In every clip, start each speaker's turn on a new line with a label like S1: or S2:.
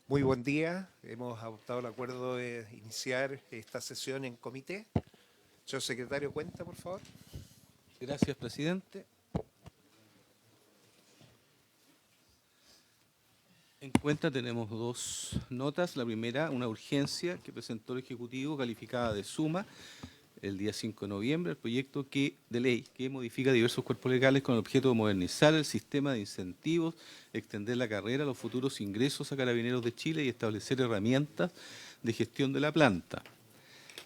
S1: Muy buen día. Hemos adoptado el acuerdo de iniciar esta sesión en comité. Señor secretario, cuenta, por favor.
S2: Gracias, presidente. En cuenta tenemos dos notas. La primera, una urgencia que presentó el Ejecutivo calificada de suma el día 5 de noviembre, el proyecto de ley que modifica diversos cuerpos legales con el objeto de modernizar el sistema de incentivos, extender la carrera a los futuros ingresos a Carabineros de Chile y establecer herramientas de gestión de la planta.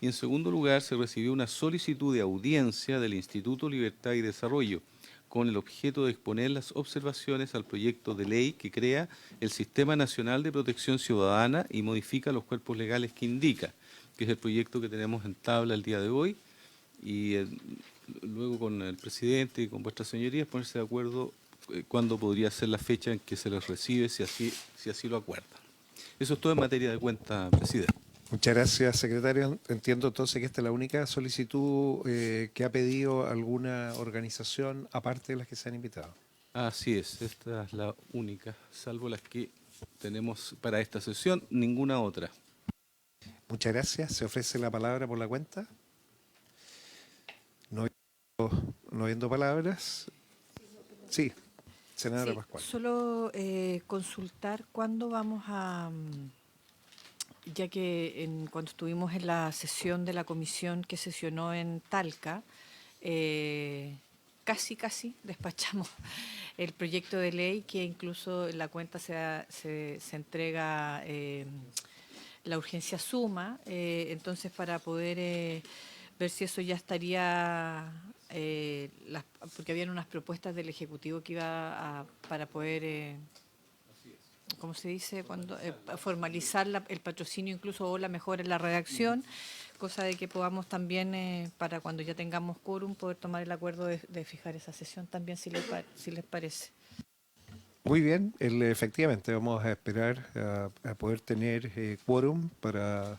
S2: Y en segundo lugar, se recibió una solicitud de audiencia del Instituto Libertad y Desarrollo, con el objeto de exponer las observaciones al proyecto de ley que crea el Sistema Nacional de Protección Ciudadana y modifica los cuerpos legales que indica, que es el proyecto que tenemos en tabla el día de hoy, y luego con el presidente y con vuestras señorías ponerse de acuerdo cuándo podría ser la fecha en que se les recibe, si así lo acuerdan. Eso es todo en materia de cuenta, presidente.
S1: Muchas gracias, secretario. Entiendo entonces que esta es la única solicitud que ha pedido alguna organización aparte de las que se han invitado.
S2: Así es, esta es la única, salvo las que tenemos para esta sesión, ninguna otra.
S1: Muchas gracias. ¿Se ofrece la palabra por la cuenta? No viendo palabras. Sí, senadora
S3: Sí,
S1: Pascual.
S3: solo consultar cuándo vamos a, ya que cuando estuvimos en la sesión de la comisión que sesionó en Talca, casi despachamos el proyecto de ley que incluso en la cuenta se entrega la urgencia suma, entonces para poder ver si eso ya estaría, porque habían unas propuestas del Ejecutivo que iba para poder, ¿cómo se dice? Cuando formalizar el patrocinio incluso o la mejora en la redacción, cosa de que podamos también, para cuando ya tengamos quórum, poder tomar el acuerdo de fijar esa sesión también, si les parece.
S1: Muy bien, efectivamente vamos a esperar a poder tener quórum para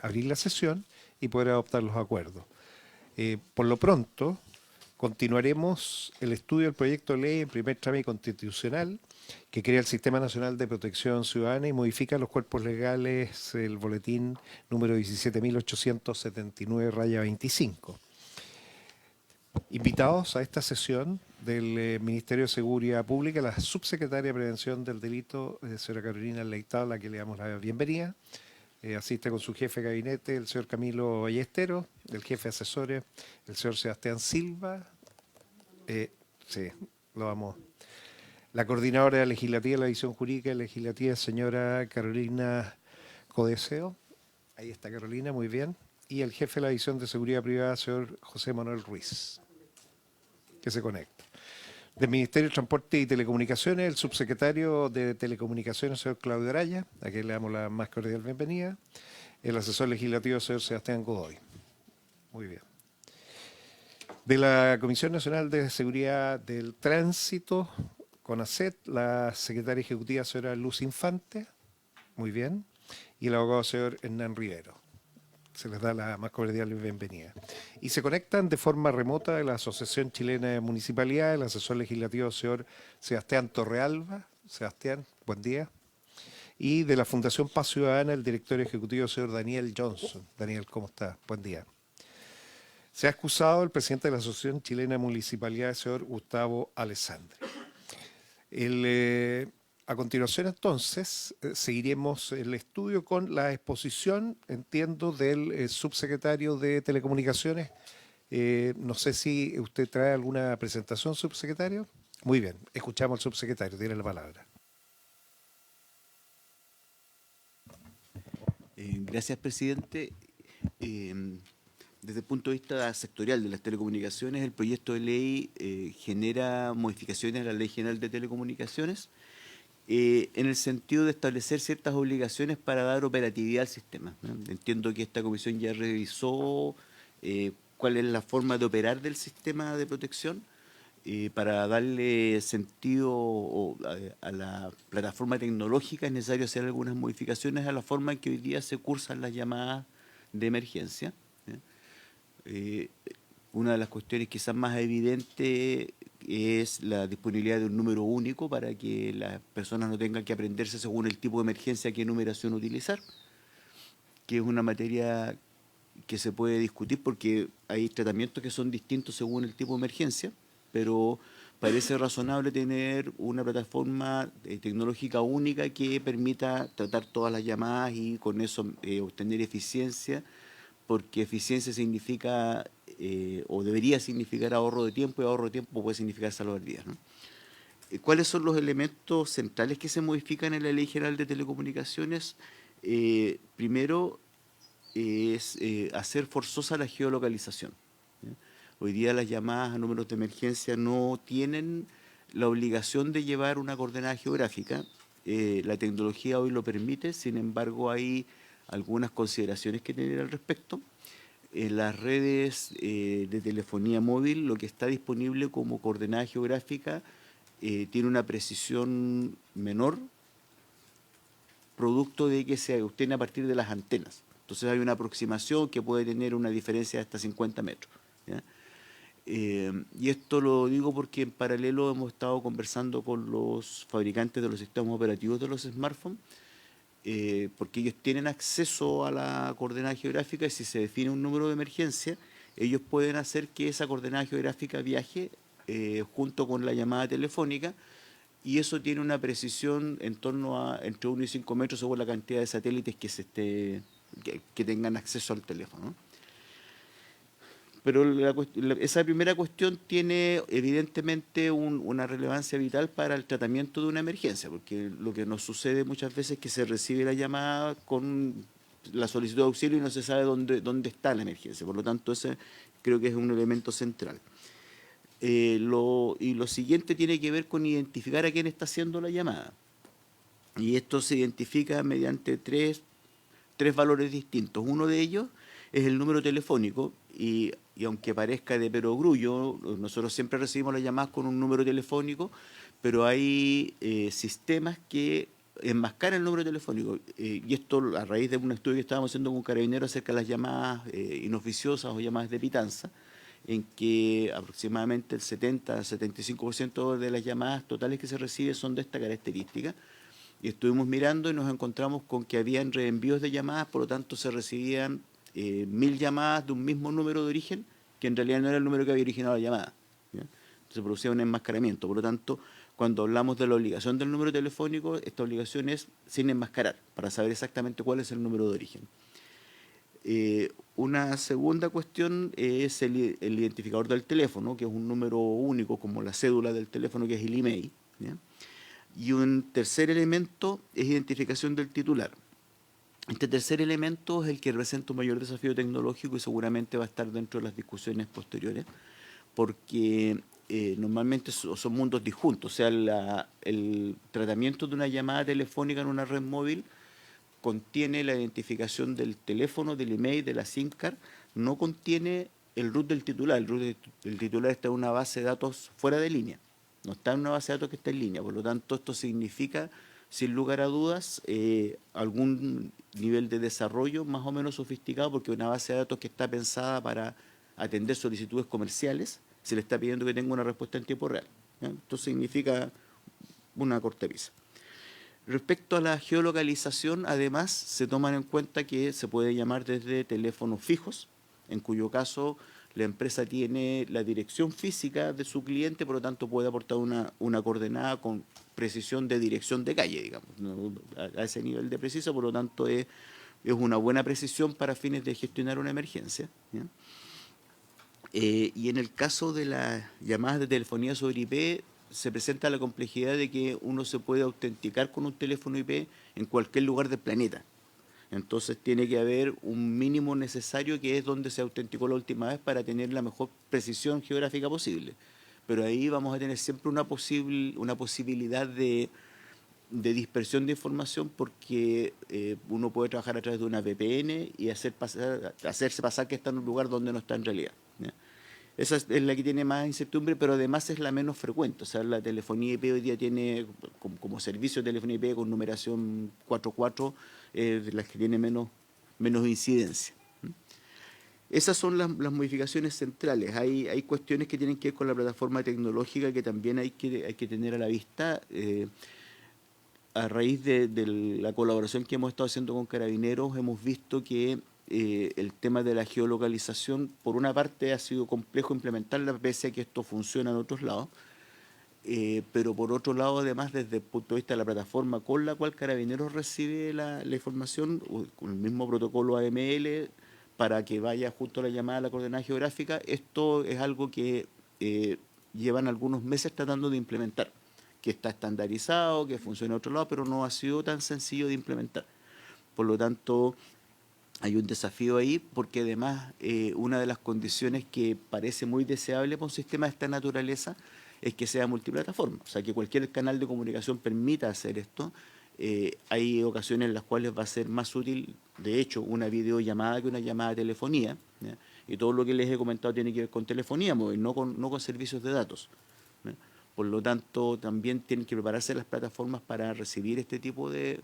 S1: abrir la sesión y poder adoptar los acuerdos. Por lo pronto, continuaremos el estudio del proyecto de ley en primer trámite constitucional que crea el Sistema Nacional de Protección Ciudadana y modifica los cuerpos legales, el boletín número 17.879-25. Invitados a esta sesión del Ministerio de Seguridad Pública, la subsecretaria de Prevención del Delito, señora Carolina Leitao, a la que le damos la bienvenida. Asiste con su jefe de gabinete, el señor Camilo Ballesteros, el jefe de asesores, el señor Sebastián Silva. Sí, lo vamos. La coordinadora legislativa de la División Jurídica Legislativa, señora Carolina Codeseo. Ahí está Carolina, muy bien. Y el jefe de la División de Seguridad Privada, señor José Manuel Ruiz, que se conecta. Del Ministerio de Transporte y Telecomunicaciones, el subsecretario de Telecomunicaciones, señor Claudio Araya, a quien le damos la más cordial bienvenida. El asesor legislativo, señor Sebastián Godoy. Muy bien. De la Comisión Nacional de Seguridad del Tránsito, CONACET, la secretaria ejecutiva, señora Luz Infante. Muy bien. Y el abogado, señor Hernán Rivero. Se les da la más cordial bienvenida. Y se conectan de forma remota de la Asociación Chilena de Municipalidades, el asesor legislativo, señor Sebastián Torrealba. Sebastián, buen día. Y de la Fundación Paz Ciudadana, el director ejecutivo, señor Daniel Johnson. Daniel, ¿cómo está? Buen día. Se ha excusado el presidente de la Asociación Chilena de Municipalidades, señor Gustavo Alessandri. A continuación, entonces, seguiremos el estudio con la exposición, entiendo, del subsecretario de Telecomunicaciones. No sé si usted trae alguna presentación, subsecretario. Muy bien, escuchamos al subsecretario, tiene la palabra.
S4: Gracias, presidente. Desde el punto de vista sectorial de las telecomunicaciones, el proyecto de ley genera modificaciones a la Ley General de Telecomunicaciones en el sentido de establecer ciertas obligaciones para dar operatividad al sistema, ¿no? Entiendo que esta comisión ya revisó cuál es la forma de operar del sistema de protección para darle sentido a la plataforma tecnológica. Es necesario hacer algunas modificaciones a la forma en que hoy día se cursan las llamadas de emergencia. Una de las cuestiones quizás más evidentes es la disponibilidad de un número único para que las personas no tengan que aprenderse según el tipo de emergencia qué numeración utilizar, que es una materia que se puede discutir porque hay tratamientos que son distintos según el tipo de emergencia, pero parece razonable tener una plataforma tecnológica única que permita tratar todas las llamadas y con eso obtener eficiencia, porque eficiencia significa o debería significar ahorro de tiempo, y ahorro de tiempo puede significar salvar vidas, ¿no? ¿Cuáles son los elementos centrales que se modifican en la Ley General de Telecomunicaciones? Primero, es hacer forzosa la geolocalización, ¿ya? Hoy día las llamadas a números de emergencia no tienen la obligación de llevar una coordenada geográfica. La tecnología hoy lo permite, sin embargo hay algunas consideraciones que tener al respecto. En las redes de telefonía móvil, lo que está disponible como coordenada geográfica tiene una precisión menor, producto de que se obtiene a partir de las antenas. Entonces hay una aproximación que puede tener una diferencia de hasta 50 metros, ¿ya? Y esto lo digo porque en paralelo hemos estado conversando con los fabricantes de los sistemas operativos de los smartphones, porque ellos tienen acceso a la coordenada geográfica y si se define un número de emergencia, ellos pueden hacer que esa coordenada geográfica viaje junto con la llamada telefónica, y eso tiene una precisión en torno a entre 1 y 5 metros según la cantidad de satélites que tengan acceso al teléfono, ¿no? Pero esa primera cuestión tiene evidentemente una relevancia vital para el tratamiento de una emergencia, porque lo que nos sucede muchas veces es que se recibe la llamada con la solicitud de auxilio y no se sabe dónde está la emergencia. Por lo tanto, ese creo que es un elemento central. Y lo siguiente tiene que ver con identificar a quién está haciendo la llamada. Y esto se identifica mediante tres valores distintos. Uno de ellos es el número telefónico y aunque parezca de perogrullo, nosotros siempre recibimos las llamadas con un número telefónico, pero hay sistemas que enmascaran el número telefónico. Y esto a raíz de un estudio que estábamos haciendo con Carabineros acerca de las llamadas inoficiosas o llamadas de pitanza, en que aproximadamente el 70-75% de las llamadas totales que se reciben son de esta característica. Y estuvimos mirando y nos encontramos con que habían reenvíos de llamadas, por lo tanto se recibían 1000 llamadas de un mismo número de origen, que en realidad no era el número que había originado la llamada, ¿ya? Se producía un enmascaramiento. Por lo tanto, cuando hablamos de la obligación del número telefónico, esta obligación es sin enmascarar, para saber exactamente cuál es el número de origen. Una segunda cuestión es el identificador del teléfono, que es un número único como la cédula del teléfono, que es el email, ¿ya? Y un tercer elemento es identificación del titular. Este tercer elemento es el que representa un mayor desafío tecnológico y seguramente va a estar dentro de las discusiones posteriores, porque normalmente son mundos disjuntos. O sea, el tratamiento de una llamada telefónica en una red móvil contiene la identificación del teléfono, del email, de la SIM card, no contiene el root del titular. El root del titular está en una base de datos fuera de línea, no está en una base de datos que está en línea. Por lo tanto, esto significa, sin lugar a dudas, algún nivel de desarrollo más o menos sofisticado, porque una base de datos que está pensada para atender solicitudes comerciales, se le está pidiendo que tenga una respuesta en tiempo real, ¿ya? Esto significa una cortapisa. Respecto a la geolocalización, además, se toman en cuenta que se puede llamar desde teléfonos fijos, en cuyo caso la empresa tiene la dirección física de su cliente, por lo tanto puede aportar una coordenada con precisión de dirección de calle, digamos, ¿no? A ese nivel de preciso, por lo tanto es una buena precisión para fines de gestionar una emergencia, ¿ya? Y en el caso de las llamadas de telefonía sobre IP, se presenta la complejidad de que uno se puede autenticar con un teléfono IP en cualquier lugar del planeta. Entonces tiene que haber un mínimo necesario, que es donde se autenticó la última vez, para tener la mejor precisión geográfica posible. Pero ahí vamos a tener siempre una posibilidad de dispersión de información, porque uno puede trabajar a través de una VPN y hacerse pasar que está en un lugar donde no está en realidad, ¿ya? Esa es la que tiene más incertidumbre, pero además es la menos frecuente. O sea, la telefonía IP hoy día tiene, como servicio de telefonía IP con numeración 44, de las que tiene menos incidencia. Esas son las modificaciones centrales. Hay cuestiones que tienen que ver con la plataforma tecnológica que también hay que tener a la vista. A raíz de la colaboración que hemos estado haciendo con Carabineros, hemos visto que el tema de la geolocalización, por una parte, ha sido complejo implementarla, pese a que esto funciona en otros lados, pero por otro lado, además, desde el punto de vista de la plataforma con la cual Carabineros recibe la información, con el mismo protocolo AML, para que vaya junto a la llamada a la coordenada geográfica, esto es algo que llevan algunos meses tratando de implementar, que está estandarizado, que funciona en otro lado, pero no ha sido tan sencillo de implementar. Por lo tanto, hay un desafío ahí, porque además una de las condiciones que parece muy deseable para un sistema de esta naturaleza es que sea multiplataforma, o sea, que cualquier canal de comunicación permita hacer esto. Hay ocasiones en las cuales va a ser más útil, de hecho, una videollamada que una llamada de telefonía, ¿ya? Y todo lo que les he comentado tiene que ver con telefonía móvil, no con servicios de datos, ¿ya? Por lo tanto, también tienen que prepararse las plataformas para recibir este tipo de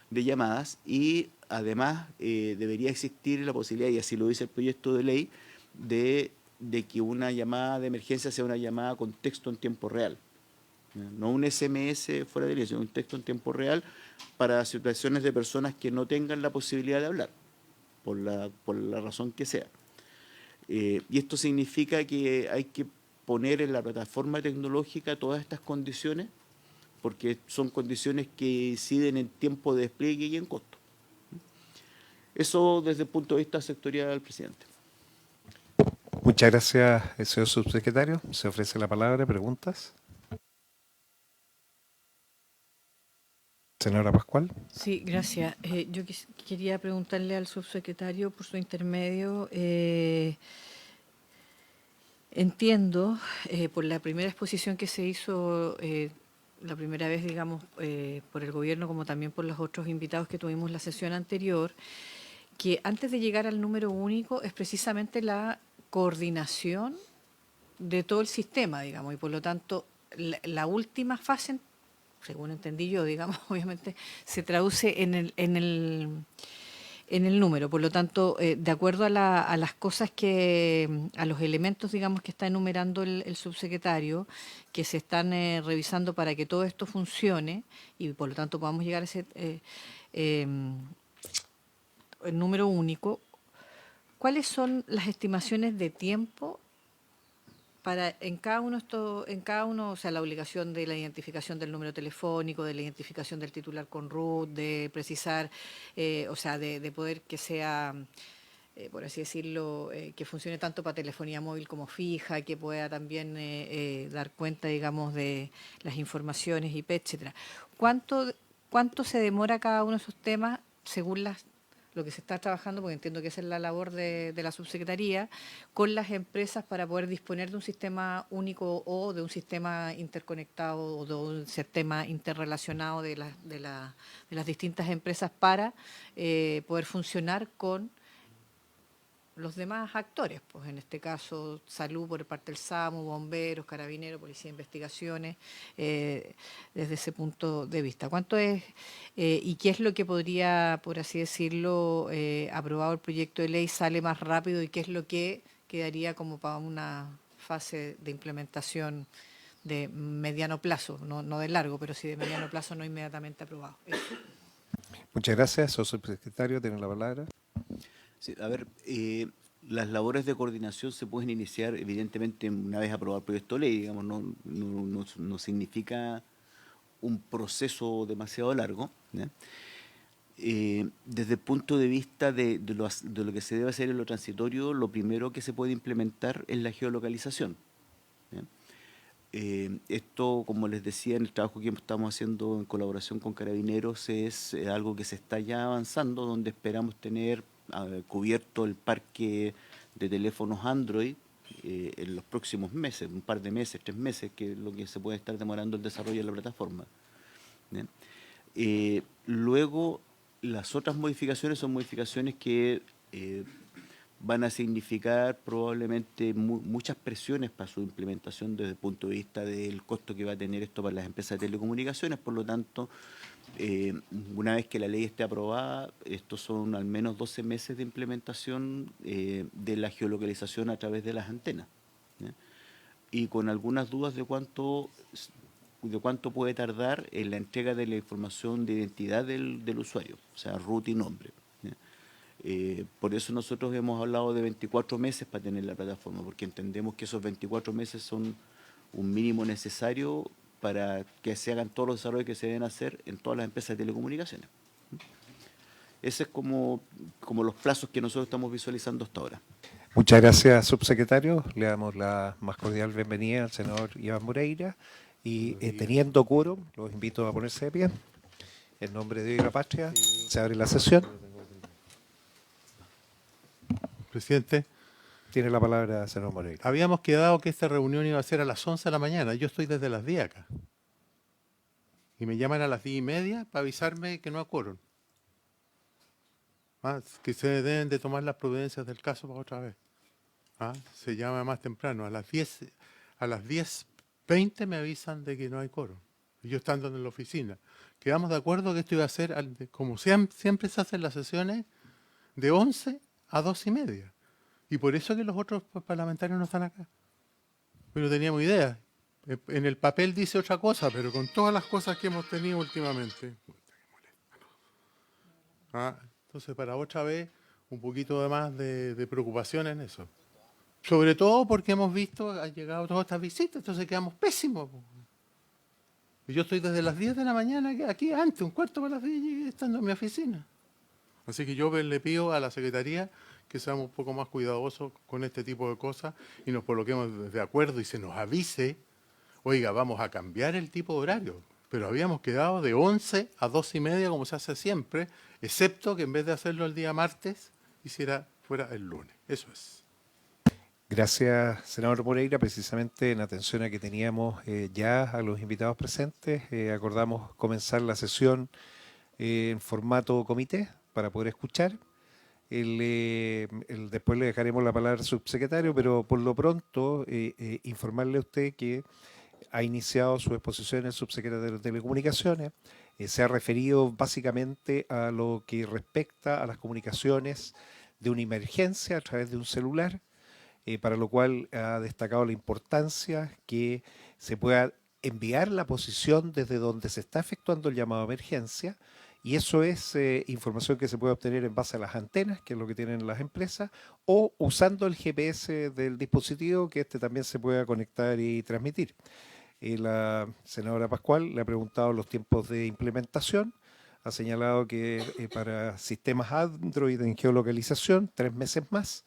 S4: llamadas, y además debería existir la posibilidad, y así lo dice el proyecto de ley, de que una llamada de emergencia sea una llamada con texto en tiempo real. No un SMS fuera de línea, sino un texto en tiempo real para situaciones de personas que no tengan la posibilidad de hablar, por la razón que sea. Y esto significa que hay que poner en la plataforma tecnológica todas estas condiciones, porque son condiciones que inciden en tiempo de despliegue y en costo. Eso desde el punto de vista sectorial, presidente.
S1: Muchas gracias, señor subsecretario. Se ofrece la palabra. ¿Preguntas? Señora Pascual.
S3: Sí, gracias. Yo quería preguntarle al subsecretario por su intermedio. Entiendo, por la primera exposición que se hizo, la primera vez, digamos, por el gobierno, como también por los otros invitados que tuvimos la sesión anterior, que antes de llegar al número único es precisamente la coordinación de todo el sistema, digamos, y por lo tanto la última fase, según entendí yo, digamos, obviamente se traduce en el número. Por lo tanto, de acuerdo a las cosas a los elementos, digamos, que está enumerando el subsecretario, que se están revisando para que todo esto funcione y por lo tanto podamos llegar a ese el número único, ¿cuáles son las estimaciones de tiempo para en cada uno, o sea, la obligación de la identificación del número telefónico, de la identificación del titular con root, de precisar, o sea, de poder que sea, por así decirlo, que funcione tanto para telefonía móvil como fija, que pueda también dar cuenta, digamos, de las informaciones, IP, etcétera? ¿Cuánto se demora cada uno de esos temas según lo que se está trabajando, porque entiendo que esa es la labor de la subsecretaría, con las empresas para poder disponer de un sistema único o de un sistema interconectado o de un sistema interrelacionado de las distintas empresas para poder funcionar con los demás actores, pues en este caso salud por parte del SAMU, bomberos, carabineros, policía de investigaciones, desde ese punto de vista. ¿Cuánto es y qué es lo que podría, por así decirlo, aprobado el proyecto de ley, sale más rápido y qué es lo que quedaría como para una fase de implementación de mediano plazo, no de largo, pero sí de mediano plazo, no inmediatamente aprobado? Eso.
S1: Muchas gracias, señor subsecretario. Tiene la palabra.
S4: Sí, a ver, las labores de coordinación se pueden iniciar evidentemente una vez aprobado el proyecto de ley, digamos, no significa un proceso demasiado largo, ¿ya? Desde el punto de vista de lo que se debe hacer en lo transitorio, lo primero que se puede implementar es la geolocalización, ¿ya? Esto, como les decía, en el trabajo que estamos haciendo en colaboración con Carabineros es algo que se está ya avanzando, donde esperamos tener cubierto el parque de teléfonos Android en los próximos meses, un par de meses, 3 meses, que es lo que se puede estar demorando el desarrollo de la plataforma, ¿ya? Luego, las otras modificaciones son modificaciones que van a significar probablemente muchas presiones para su implementación desde el punto de vista del costo que va a tener esto para las empresas de telecomunicaciones. Por lo tanto, Una vez que la ley esté aprobada, estos son al menos 12 meses de implementación de la geolocalización a través de las antenas, ¿ya? Y con algunas dudas de cuánto puede tardar en la entrega de la información de identidad del usuario, o sea, root y nombre, ¿ya? Por eso nosotros hemos hablado de 24 meses para tener la plataforma, porque entendemos que esos 24 meses son un mínimo necesario para que se hagan todos los desarrollos que se deben hacer en todas las empresas de telecomunicaciones. Ese es como los plazos que nosotros estamos visualizando hasta ahora.
S1: Muchas gracias, subsecretario. Le damos la más cordial bienvenida al senador Iván Moreira y teniendo quórum, los invito a ponerse de pie. En nombre de Dios y la patria, se abre la sesión.
S5: Presidente,
S1: Tiene la palabra el senador Moreira.
S5: habíamos quedado que esta reunión iba a ser a las 11 de la mañana. Yo estoy desde las 10 acá. Y me llaman a las 10:30 para avisarme que no hay quórum. Que se deben de tomar las prudencias del caso para otra vez. Se llama más temprano. A las 10:20 me avisan de que no hay quórum. Y yo estando en la oficina. Quedamos de acuerdo que esto iba a ser, como siempre se hacen las sesiones, de 11 a 2:30. Y por eso que los otros parlamentarios no están acá. Pero no teníamos idea. En el papel dice otra cosa, pero con todas las cosas que hemos tenido últimamente. Entonces, para otra vez, un poquito más de preocupación en eso. Sobre todo porque hemos visto, han llegado todas estas visitas, entonces quedamos pésimos. Y yo estoy desde las 10 de la mañana aquí antes, un cuarto para las 10, llegué estando en mi oficina. Así que yo le pido a la Secretaría que seamos un poco más cuidadosos con este tipo de cosas y nos coloquemos de acuerdo y se nos avise, oiga, vamos a cambiar el tipo de horario. Pero habíamos quedado de 11 a 2:30 como se hace siempre, excepto que en vez de hacerlo el día martes, fuera el lunes. Eso es.
S1: Gracias, senador Moreira. Precisamente en atención a que teníamos ya a los invitados presentes, acordamos comenzar la sesión en formato comité para poder escuchar. Después le dejaremos la palabra al subsecretario, pero por lo pronto informarle a usted que ha iniciado su exposición el subsecretario de Telecomunicaciones. Se ha referido básicamente a lo que respecta a las comunicaciones de una emergencia a través de un celular, para lo cual ha destacado la importancia que se pueda enviar la posición desde donde se está efectuando el llamado a emergencia, y eso es información que se puede obtener en base a las antenas, que es lo que tienen las empresas, o usando el GPS del dispositivo, que también se pueda conectar y transmitir. La senadora Pascual le ha preguntado los tiempos de implementación, ha señalado que para sistemas Android en geolocalización, 3 meses más,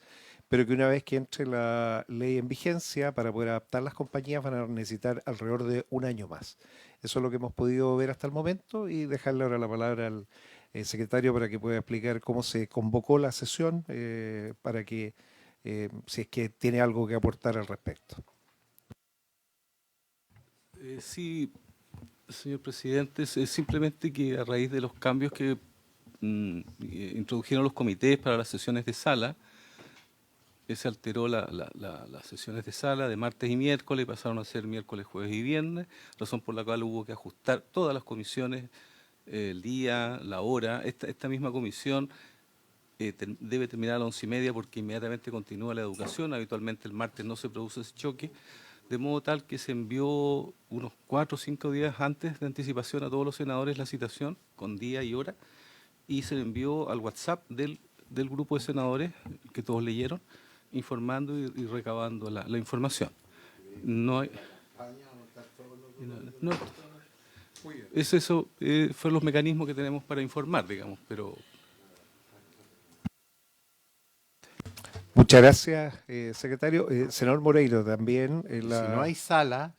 S1: pero que una vez que entre la ley en vigencia, para poder adaptar las compañías van a necesitar alrededor de 1 año más. Eso es lo que hemos podido ver hasta el momento y dejarle ahora la palabra al secretario para que pueda explicar cómo se convocó la sesión, para que, si es que tiene algo que aportar al respecto.
S2: Sí, señor presidente, es simplemente que a raíz de los cambios que introdujeron los comités para las sesiones de sala, se alteró las sesiones de sala de martes y miércoles, pasaron a ser miércoles, jueves y viernes, razón por la cual hubo que ajustar todas las comisiones, el día, la hora. Esta misma comisión debe terminar a las 11:30 porque inmediatamente continúa la educación. Habitualmente el martes no se produce ese choque, de modo tal que se envió unos 4 o 5 días antes de anticipación a todos los senadores la citación, con día y hora, y se le envió al WhatsApp del grupo de senadores, que todos leyeron, informando y recabando la información. No hay, no, es eso, fueron los mecanismos que tenemos para informar, digamos, pero...
S1: Muchas gracias, secretario. Senador Moreira, también.
S5: Si no hay sala,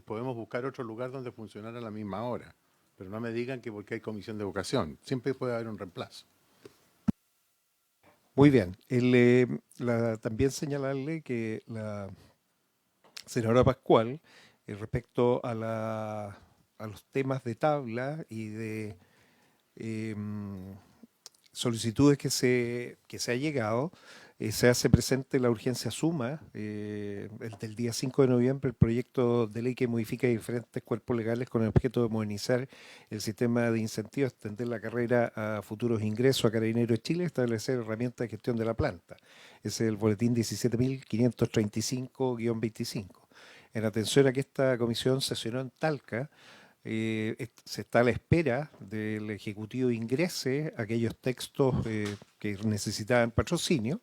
S5: podemos buscar otro lugar donde funcionara a la misma hora. Pero no me digan que porque hay comisión de educación. Siempre puede haber un reemplazo.
S1: Muy bien. También señalarle que la senadora Pascual, respecto a los temas de tabla y de solicitudes que se ha llegado, se hace presente la urgencia suma, el del día 5 de noviembre, el proyecto de ley que modifica diferentes cuerpos legales con el objeto de modernizar el sistema de incentivos, extender la carrera a futuros ingresos a Carabineros de Chile, establecer herramientas de gestión de la planta. Ese es el boletín 17.535-25. En atención a que esta comisión sesionó en Talca, se está a la espera del Ejecutivo ingrese aquellos textos que necesitaban patrocinio,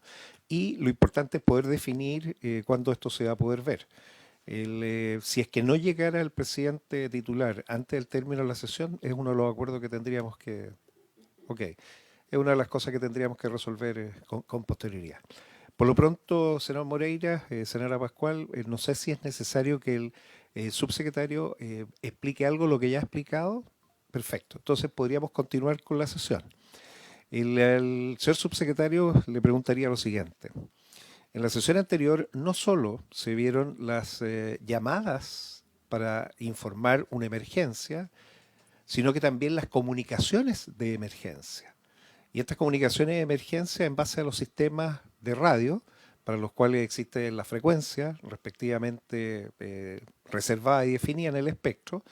S1: y lo importante es poder definir cuándo esto se va a poder ver. Si es que no llegara el presidente titular antes del término de la sesión, es uno de los acuerdos que tendríamos que... Ok, es una de las cosas que tendríamos que resolver con posterioridad. Por lo pronto, senador Moreira, senadora Pascual, no sé si es necesario que el subsecretario explique algo lo que ya ha explicado. Perfecto, entonces podríamos continuar con la sesión. El señor subsecretario le preguntaría lo siguiente. En la sesión anterior no solo se vieron las llamadas para informar una emergencia, sino que también las comunicaciones de emergencia. Y estas comunicaciones de emergencia en base a los sistemas de radio, para los cuales existe la frecuencia respectivamente reservada y definida en el espectro,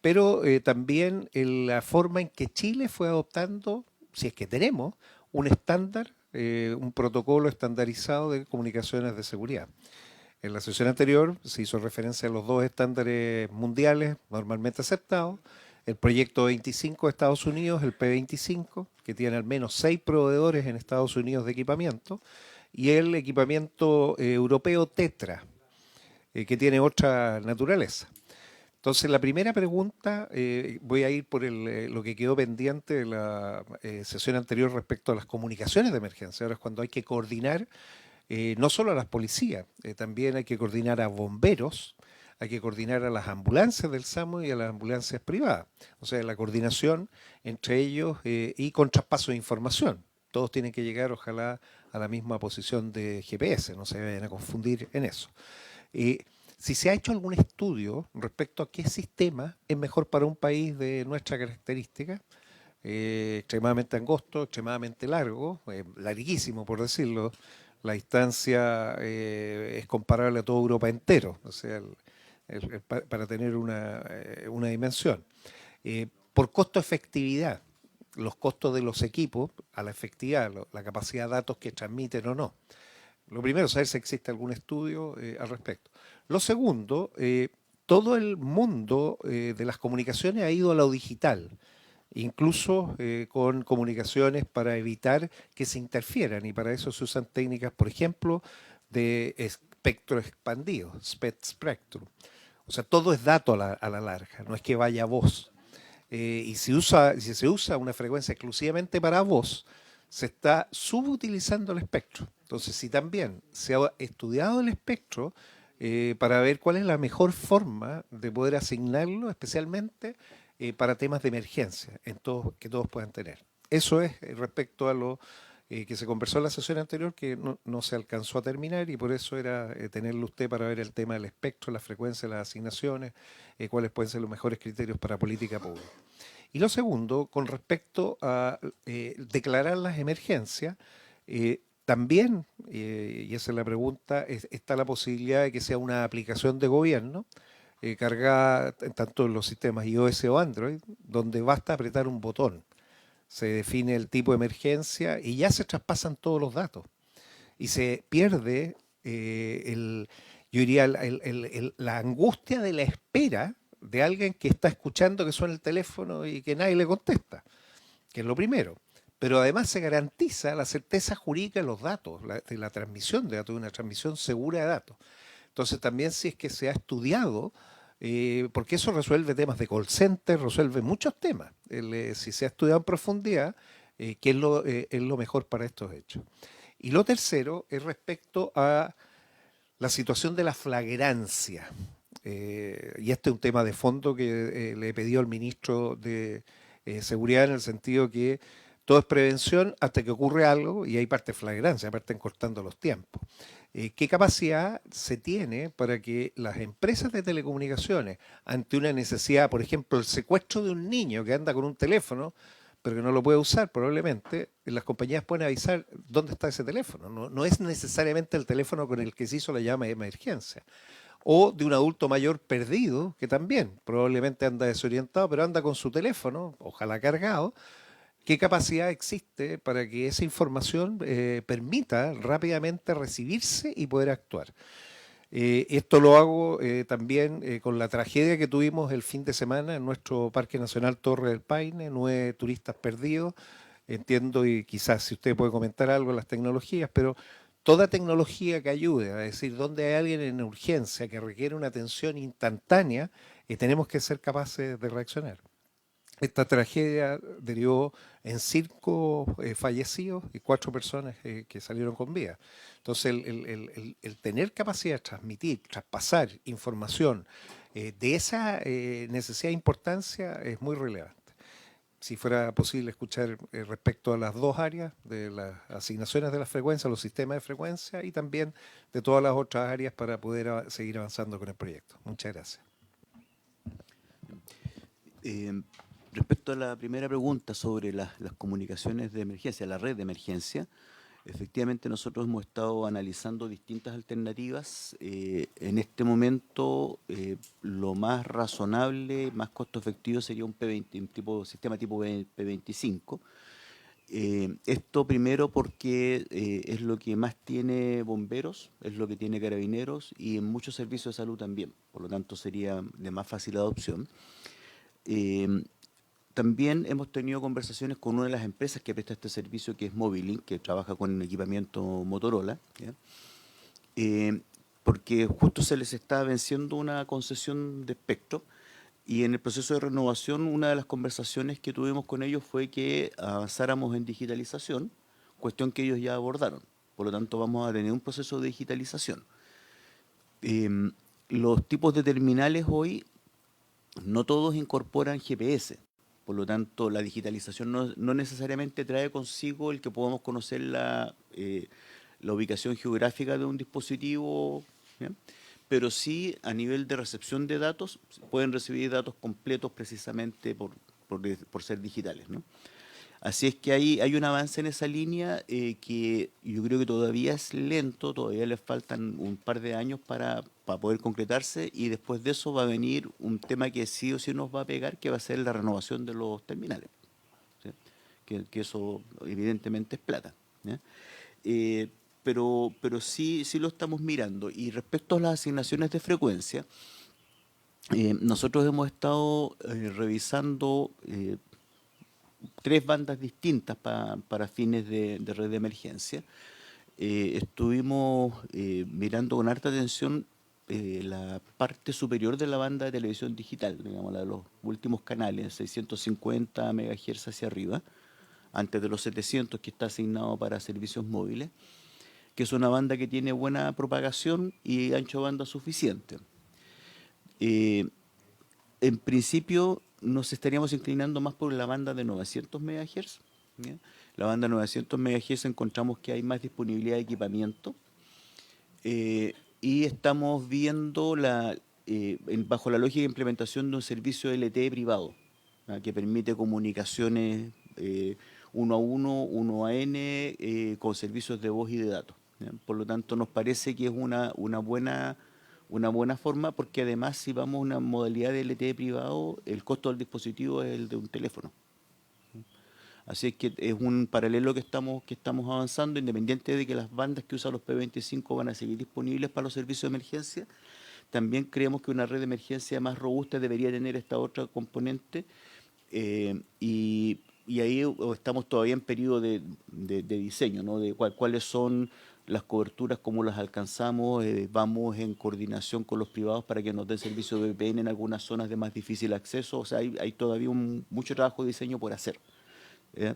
S1: pero también en la forma en que Chile fue adoptando, si es que tenemos, un estándar, un protocolo estandarizado de comunicaciones de seguridad. En la sesión anterior se hizo referencia a los dos estándares mundiales normalmente aceptados, el proyecto 25 de Estados Unidos, el P25, que tiene al menos 6 proveedores en Estados Unidos de equipamiento, y el equipamiento europeo Tetra, que tiene otra naturaleza. Entonces, la primera pregunta, voy a ir por lo que quedó pendiente de la sesión anterior respecto a las comunicaciones de emergencia. Ahora es cuando hay que coordinar no solo a las policías, también hay que coordinar a bomberos, hay que coordinar a las ambulancias del SAMU y a las ambulancias privadas. O sea, la coordinación entre ellos y con traspaso de información. Todos tienen que llegar, ojalá, a la misma posición de GPS, no se vayan a confundir en eso. Si se ha hecho algún estudio respecto a qué sistema es mejor para un país de nuestra característica, extremadamente angosto, extremadamente largo, larguísimo por decirlo, la distancia es comparable a toda Europa entero, o sea, para tener una dimensión. Por costo-efectividad, los costos de los equipos a la efectividad, la capacidad de datos que transmiten o no. Lo primero es saber si existe algún estudio al respecto. Lo segundo, todo el mundo de las comunicaciones ha ido a lo digital, incluso con comunicaciones para evitar que se interfieran, y para eso se usan técnicas, por ejemplo, de espectro expandido, spectrum. O sea, todo es dato a la larga, no es que vaya voz. Y si se usa una frecuencia exclusivamente para voz, se está subutilizando el espectro. Entonces, si también se ha estudiado el espectro para ver cuál es la mejor forma de poder asignarlo, especialmente para temas de emergencia, que todos puedan tener. Eso es respecto a lo que se conversó en la sesión anterior, que no se alcanzó a terminar, y por eso era tenerlo usted para ver el tema del espectro, la frecuencia, las asignaciones, cuáles pueden ser los mejores criterios para política pública. Y lo segundo, con respecto a declarar las emergencias, también, y esa es la pregunta, está la posibilidad de que sea una aplicación de gobierno cargada tanto en los sistemas iOS o Android, donde basta apretar un botón. Se define el tipo de emergencia y ya se traspasan todos los datos. Y se pierde, yo diría, la angustia de la espera de alguien que está escuchando que suena el teléfono y que nadie le contesta, que es lo primero. Pero además se garantiza la certeza jurídica de los datos, de la transmisión de datos, de una transmisión segura de datos. Entonces también, si es que se ha estudiado, porque eso resuelve temas de call center, resuelve muchos temas, si se ha estudiado en profundidad, qué es lo mejor para estos hechos. Y lo tercero es respecto a la situación de la flagrancia. Y este es un tema de fondo que le he pedido al ministro de Seguridad, en el sentido que todo es prevención hasta que ocurre algo y hay parte de flagrancia, parten cortando los tiempos. ¿Qué capacidad se tiene para que las empresas de telecomunicaciones, ante una necesidad, por ejemplo, el secuestro de un niño que anda con un teléfono, pero que no lo puede usar, probablemente las compañías pueden avisar dónde está ese teléfono. No es necesariamente el teléfono con el que se hizo la llama de emergencia. O de un adulto mayor perdido, que también probablemente anda desorientado, pero anda con su teléfono, ojalá cargado. ¿Qué capacidad existe para que esa información permita rápidamente recibirse y poder actuar? Esto lo hago también con la tragedia que tuvimos el fin de semana en nuestro Parque Nacional Torre del Paine, 9 turistas perdidos. Entiendo y quizás si usted puede comentar algo en las tecnologías, pero toda tecnología que ayude a decir dónde hay alguien en urgencia que requiere una atención instantánea, tenemos que ser capaces de reaccionar. Esta tragedia derivó en 5 fallecidos y 4 personas que salieron con vida. Entonces, el tener capacidad de transmitir, traspasar información de esa necesidad e importancia es muy relevante. Si fuera posible escuchar respecto a las 2 áreas de las asignaciones de las frecuencias, los sistemas de frecuencia y también de todas las otras áreas para poder seguir avanzando con el proyecto. Muchas gracias.
S4: Respecto a la primera pregunta sobre las comunicaciones de emergencia, la red de emergencia, efectivamente nosotros hemos estado analizando distintas alternativas. En este momento lo más razonable, más costo efectivo sería un P20, sistema tipo P25. Esto primero porque es lo que más tiene bomberos, es lo que tiene carabineros y en muchos servicios de salud también. Por lo tanto sería de más fácil adopción. También hemos tenido conversaciones con una de las empresas que presta este servicio, que es Mobilink, que trabaja con equipamiento Motorola, ¿ya? Porque justo se les está venciendo una concesión de espectro y en el proceso de renovación una de las conversaciones que tuvimos con ellos fue que avanzáramos en digitalización, cuestión que ellos ya abordaron. Por lo tanto, vamos a tener un proceso de digitalización. Los tipos de terminales hoy no todos incorporan GPS. Por lo tanto, la digitalización no necesariamente trae consigo el que podamos conocer la ubicación geográfica de un dispositivo, ¿ya? Pero sí a nivel de recepción de datos, pueden recibir datos completos precisamente por ser digitales, ¿no? Así es que hay un avance en esa línea que yo creo que todavía es lento, todavía le faltan un par de años para poder concretarse y después de eso va a venir un tema que sí o sí nos va a pegar, que va a ser la renovación de los terminales, ¿sí? Que eso evidentemente es plata, ¿ya? Pero sí lo estamos mirando. Y respecto a las asignaciones de frecuencia, nosotros hemos estado revisando 3 bandas distintas para fines de red de emergencia. Estuvimos mirando con harta atención la parte superior de la banda de televisión digital, digamos, la de los últimos canales, 650 MHz hacia arriba, antes de los 700 que está asignado para servicios móviles, que es una banda que tiene buena propagación y ancho de banda suficiente. En principio nos estaríamos inclinando más por la banda de 900 MHz. ¿Ya? La banda 900 MHz encontramos que hay más disponibilidad de equipamiento y estamos viendo bajo la lógica de implementación de un servicio LTE privado, ¿ya? Que permite comunicaciones 1 a 1, 1 a N con servicios de voz y de datos, ¿ya? Por lo tanto, nos parece que es una buena forma, porque además si vamos a una modalidad de LTE privado, el costo del dispositivo es el de un teléfono. Así es que es un paralelo que estamos avanzando, independiente de que las bandas que usan los P25 van a seguir disponibles para los servicios de emergencia. También creemos que una red de emergencia más robusta debería tener esta otra componente y ahí estamos todavía en periodo de diseño, ¿no? De cuáles son las coberturas, cómo las alcanzamos, vamos en coordinación con los privados para que nos den servicio de VPN en algunas zonas de más difícil acceso. O sea, hay todavía mucho trabajo de diseño por hacer.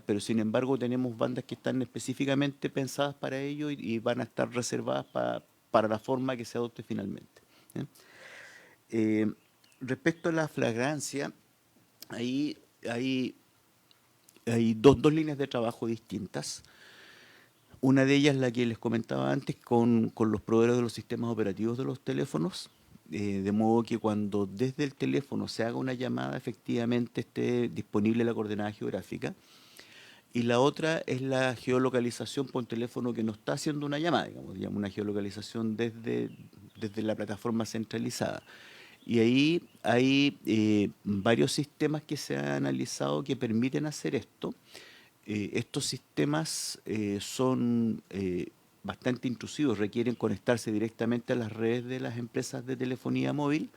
S4: Pero sin embargo tenemos bandas que están específicamente pensadas para ello y van a estar reservadas para la forma que se adopte finalmente. Respecto a la flagrancia, ahí hay dos líneas de trabajo distintas. Una de ellas, la que les comentaba antes, con los proveedores de los sistemas operativos de los teléfonos, de modo que cuando desde el teléfono se haga una llamada, efectivamente esté disponible la coordenada geográfica. y la otra es la geolocalización por un teléfono que no está haciendo una llamada, digamos una geolocalización desde la plataforma centralizada. Y ahí hay varios sistemas que se han analizado que permiten hacer esto. Estos sistemas son bastante intrusivos, requieren conectarse directamente a las redes de las empresas de telefonía móvil.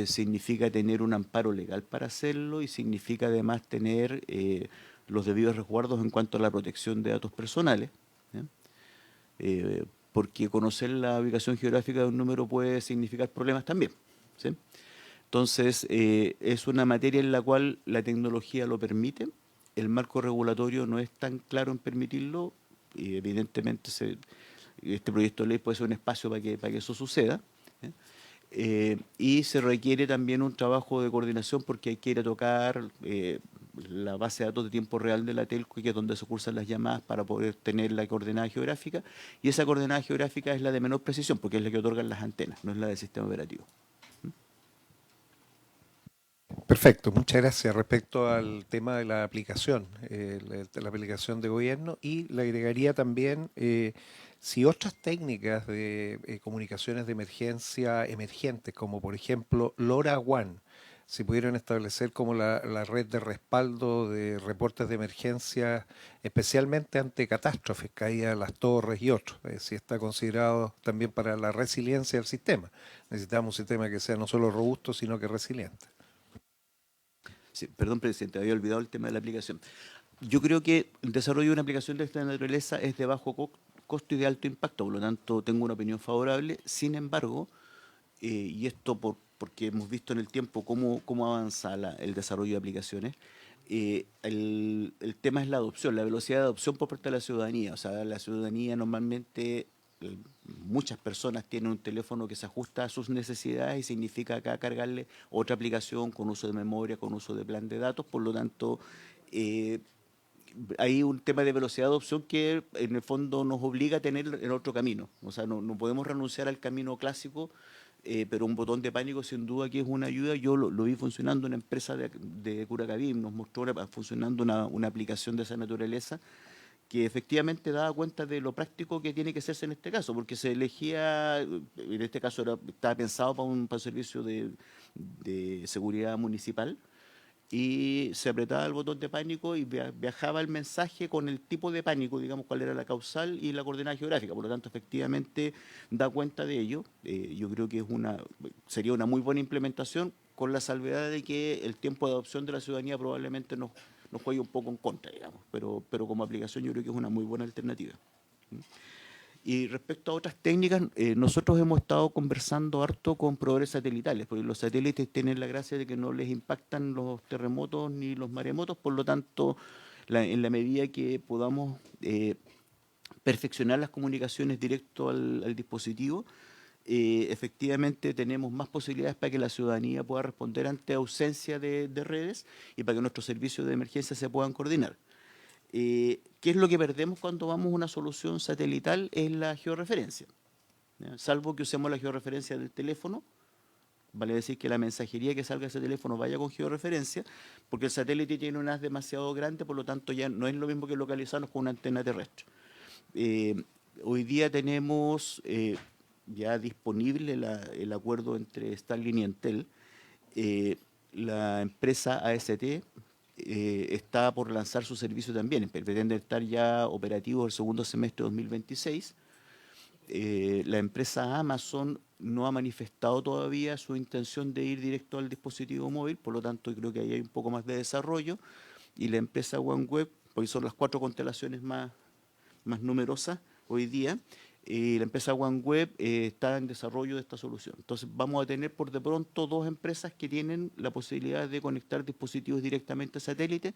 S4: Significa tener un amparo legal para hacerlo y significa además tener los debidos resguardos en cuanto a la protección de datos personales, ¿ya? Porque conocer la ubicación geográfica de un número puede significar problemas también, ¿sí? Entonces, es una materia en la cual la tecnología lo permite, el marco regulatorio no es tan claro en permitirlo, y evidentemente este proyecto de ley puede ser un espacio para que eso suceda, ¿eh? Y se requiere también un trabajo de coordinación porque hay que ir a tocar la base de datos de tiempo real de la telco, que es donde se cursan las llamadas para poder tener la coordenada geográfica, y esa coordenada geográfica es la de menor precisión porque es la que otorgan las antenas, no es la del sistema operativo.
S1: Perfecto, muchas gracias. Respecto al tema de la aplicación, la aplicación de gobierno, y le agregaría también si otras técnicas de comunicaciones de emergencia emergentes, como por ejemplo LoRaWAN, se pudieron establecer como la red de respaldo de reportes de emergencia, especialmente ante catástrofes, caídas de las torres y otros, si está considerado también para la resiliencia del sistema. Necesitamos un sistema que sea no solo robusto, sino que resiliente.
S4: Sí, perdón, presidente, había olvidado el tema de la aplicación. Yo creo que el desarrollo de una aplicación de esta naturaleza es de bajo costo y de alto impacto, por lo tanto tengo una opinión favorable. Sin embargo, y esto porque hemos visto en el tiempo cómo avanza el desarrollo de aplicaciones, el tema es la adopción, la velocidad de adopción por parte de la ciudadanía. O sea, la ciudadanía normalmente, muchas personas tienen un teléfono que se ajusta a sus necesidades y significa acá cargarle otra aplicación con uso de memoria, con uso de plan de datos. Por lo tanto, eh, hay un tema de velocidad de adopción que en el fondo nos obliga a tener en otro camino. O sea, no podemos renunciar al camino clásico, pero un botón de pánico sin duda que es una ayuda. Yo lo vi funcionando en una empresa de Curacaví, nos mostró funcionando una aplicación de esa naturaleza que efectivamente daba cuenta de lo práctico que tiene que hacerse en este caso, porque se elegía, en este caso estaba pensado para un servicio de seguridad municipal, y se apretaba el botón de pánico y viajaba el mensaje con el tipo de pánico, digamos, cuál era la causal y la coordenada geográfica. Por lo tanto, efectivamente da cuenta de ello. Yo creo que sería una muy buena implementación, con la salvedad de que el tiempo de adopción de la ciudadanía probablemente nos juegue un poco en contra, digamos, pero como aplicación yo creo que es una muy buena alternativa. Y respecto a otras técnicas, nosotros hemos estado conversando harto con proveedores satelitales, porque los satélites tienen la gracia de que no les impactan los terremotos ni los maremotos, por lo tanto, en la medida que podamos perfeccionar las comunicaciones directo al dispositivo, efectivamente tenemos más posibilidades para que la ciudadanía pueda responder ante ausencia de redes y para que nuestros servicios de emergencia se puedan coordinar. ¿Qué es lo que perdemos cuando vamos a una solución satelital? Es la georreferencia, ¿ya? Salvo que usemos la georreferencia del teléfono, vale decir que la mensajería que salga de ese teléfono vaya con georreferencia, porque el satélite tiene un haz demasiado grande, por lo tanto ya no es lo mismo que localizarnos con una antena terrestre. Hoy día tenemos ya disponible el acuerdo entre Starlink y Entel. La empresa AST está por lanzar su servicio también, pretende estar ya operativo el segundo semestre de 2026. La empresa Amazon no ha manifestado todavía su intención de ir directo al dispositivo móvil, por lo tanto creo que ahí hay un poco más de desarrollo. Y la empresa OneWeb, porque son las 4 constelaciones más numerosas hoy día, la empresa OneWeb está en desarrollo de esta solución. Entonces vamos a tener por de pronto 2 empresas que tienen la posibilidad de conectar dispositivos directamente a satélite,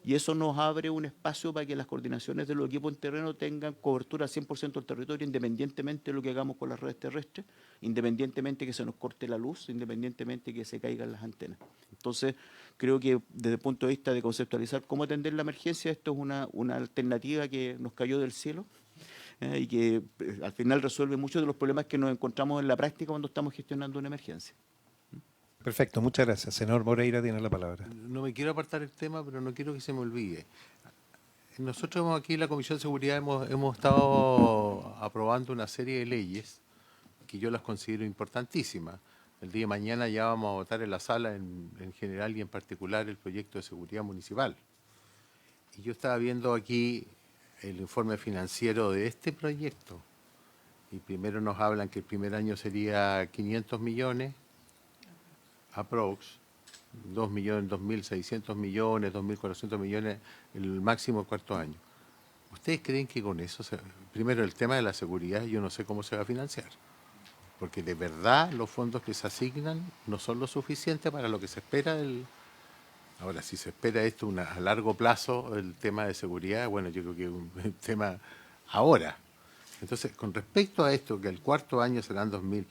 S4: y eso nos abre un espacio para que las coordinaciones de los equipos en terreno tengan cobertura al 100% del territorio, independientemente de lo que hagamos con las redes terrestres, independientemente que se nos corte la luz, independientemente que se caigan las antenas. Entonces, creo que desde el punto de vista de conceptualizar cómo atender la emergencia, esto es una alternativa que nos cayó del cielo, y que al final resuelve muchos de los problemas que nos encontramos en la práctica cuando estamos gestionando una emergencia.
S1: Perfecto, muchas gracias. Senador Moreira tiene la palabra.
S5: No me quiero apartar el tema, pero no quiero que se me olvide. nosotros aquí en la Comisión de Seguridad hemos estado aprobando una serie de leyes que yo las considero importantísimas. El día de mañana ya vamos a votar en la sala en general y en particular el proyecto de seguridad municipal. Y yo estaba viendo aquí el informe financiero de este proyecto. Y primero nos hablan que el primer año sería 500 millones, aprox, 2 millones, 2.600 millones, 2.400 millones, el máximo el cuarto año. ¿Ustedes creen que con eso, primero el tema de la seguridad, yo no sé cómo se va a financiar? Porque de verdad los fondos que se asignan no son lo suficiente para lo que se espera del... Ahora, si se espera esto a largo plazo, el tema de seguridad, bueno, yo creo que es un tema ahora. Entonces, con respecto a esto, que el cuarto año serán 2.000,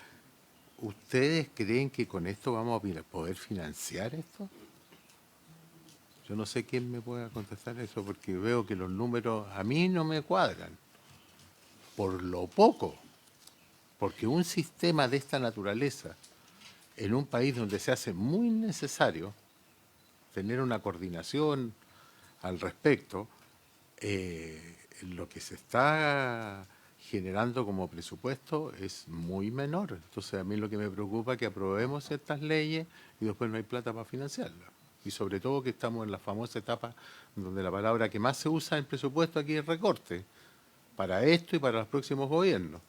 S5: ¿ustedes creen que con esto vamos a poder financiar esto? Yo no sé quién me pueda contestar eso, porque veo que los números a mí no me cuadran. Por lo poco. Porque un sistema de esta naturaleza, en un país donde se hace muy necesario tener una coordinación al respecto, lo que se está generando como presupuesto es muy menor. Entonces a mí lo que me preocupa es que aprobemos estas leyes y después no hay plata para financiarlas. Y sobre todo que estamos en la famosa etapa donde la palabra que más se usa en presupuesto aquí es recorte, para esto y para los próximos gobiernos.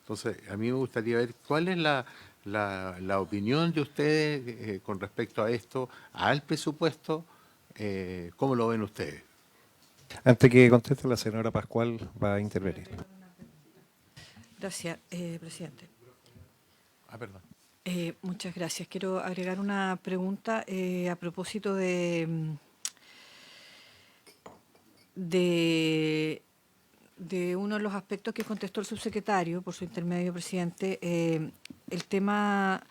S5: Entonces a mí me gustaría ver cuál es la opinión de ustedes con respecto a esto, al presupuesto, ¿cómo lo ven ustedes?
S1: Antes que conteste, la señora Pascual va a intervenir.
S3: Gracias, presidente.
S5: Perdón.
S3: Muchas gracias. Quiero agregar una pregunta a propósito de uno de los aspectos que contestó el subsecretario, por su intermedio, presidente. El tema...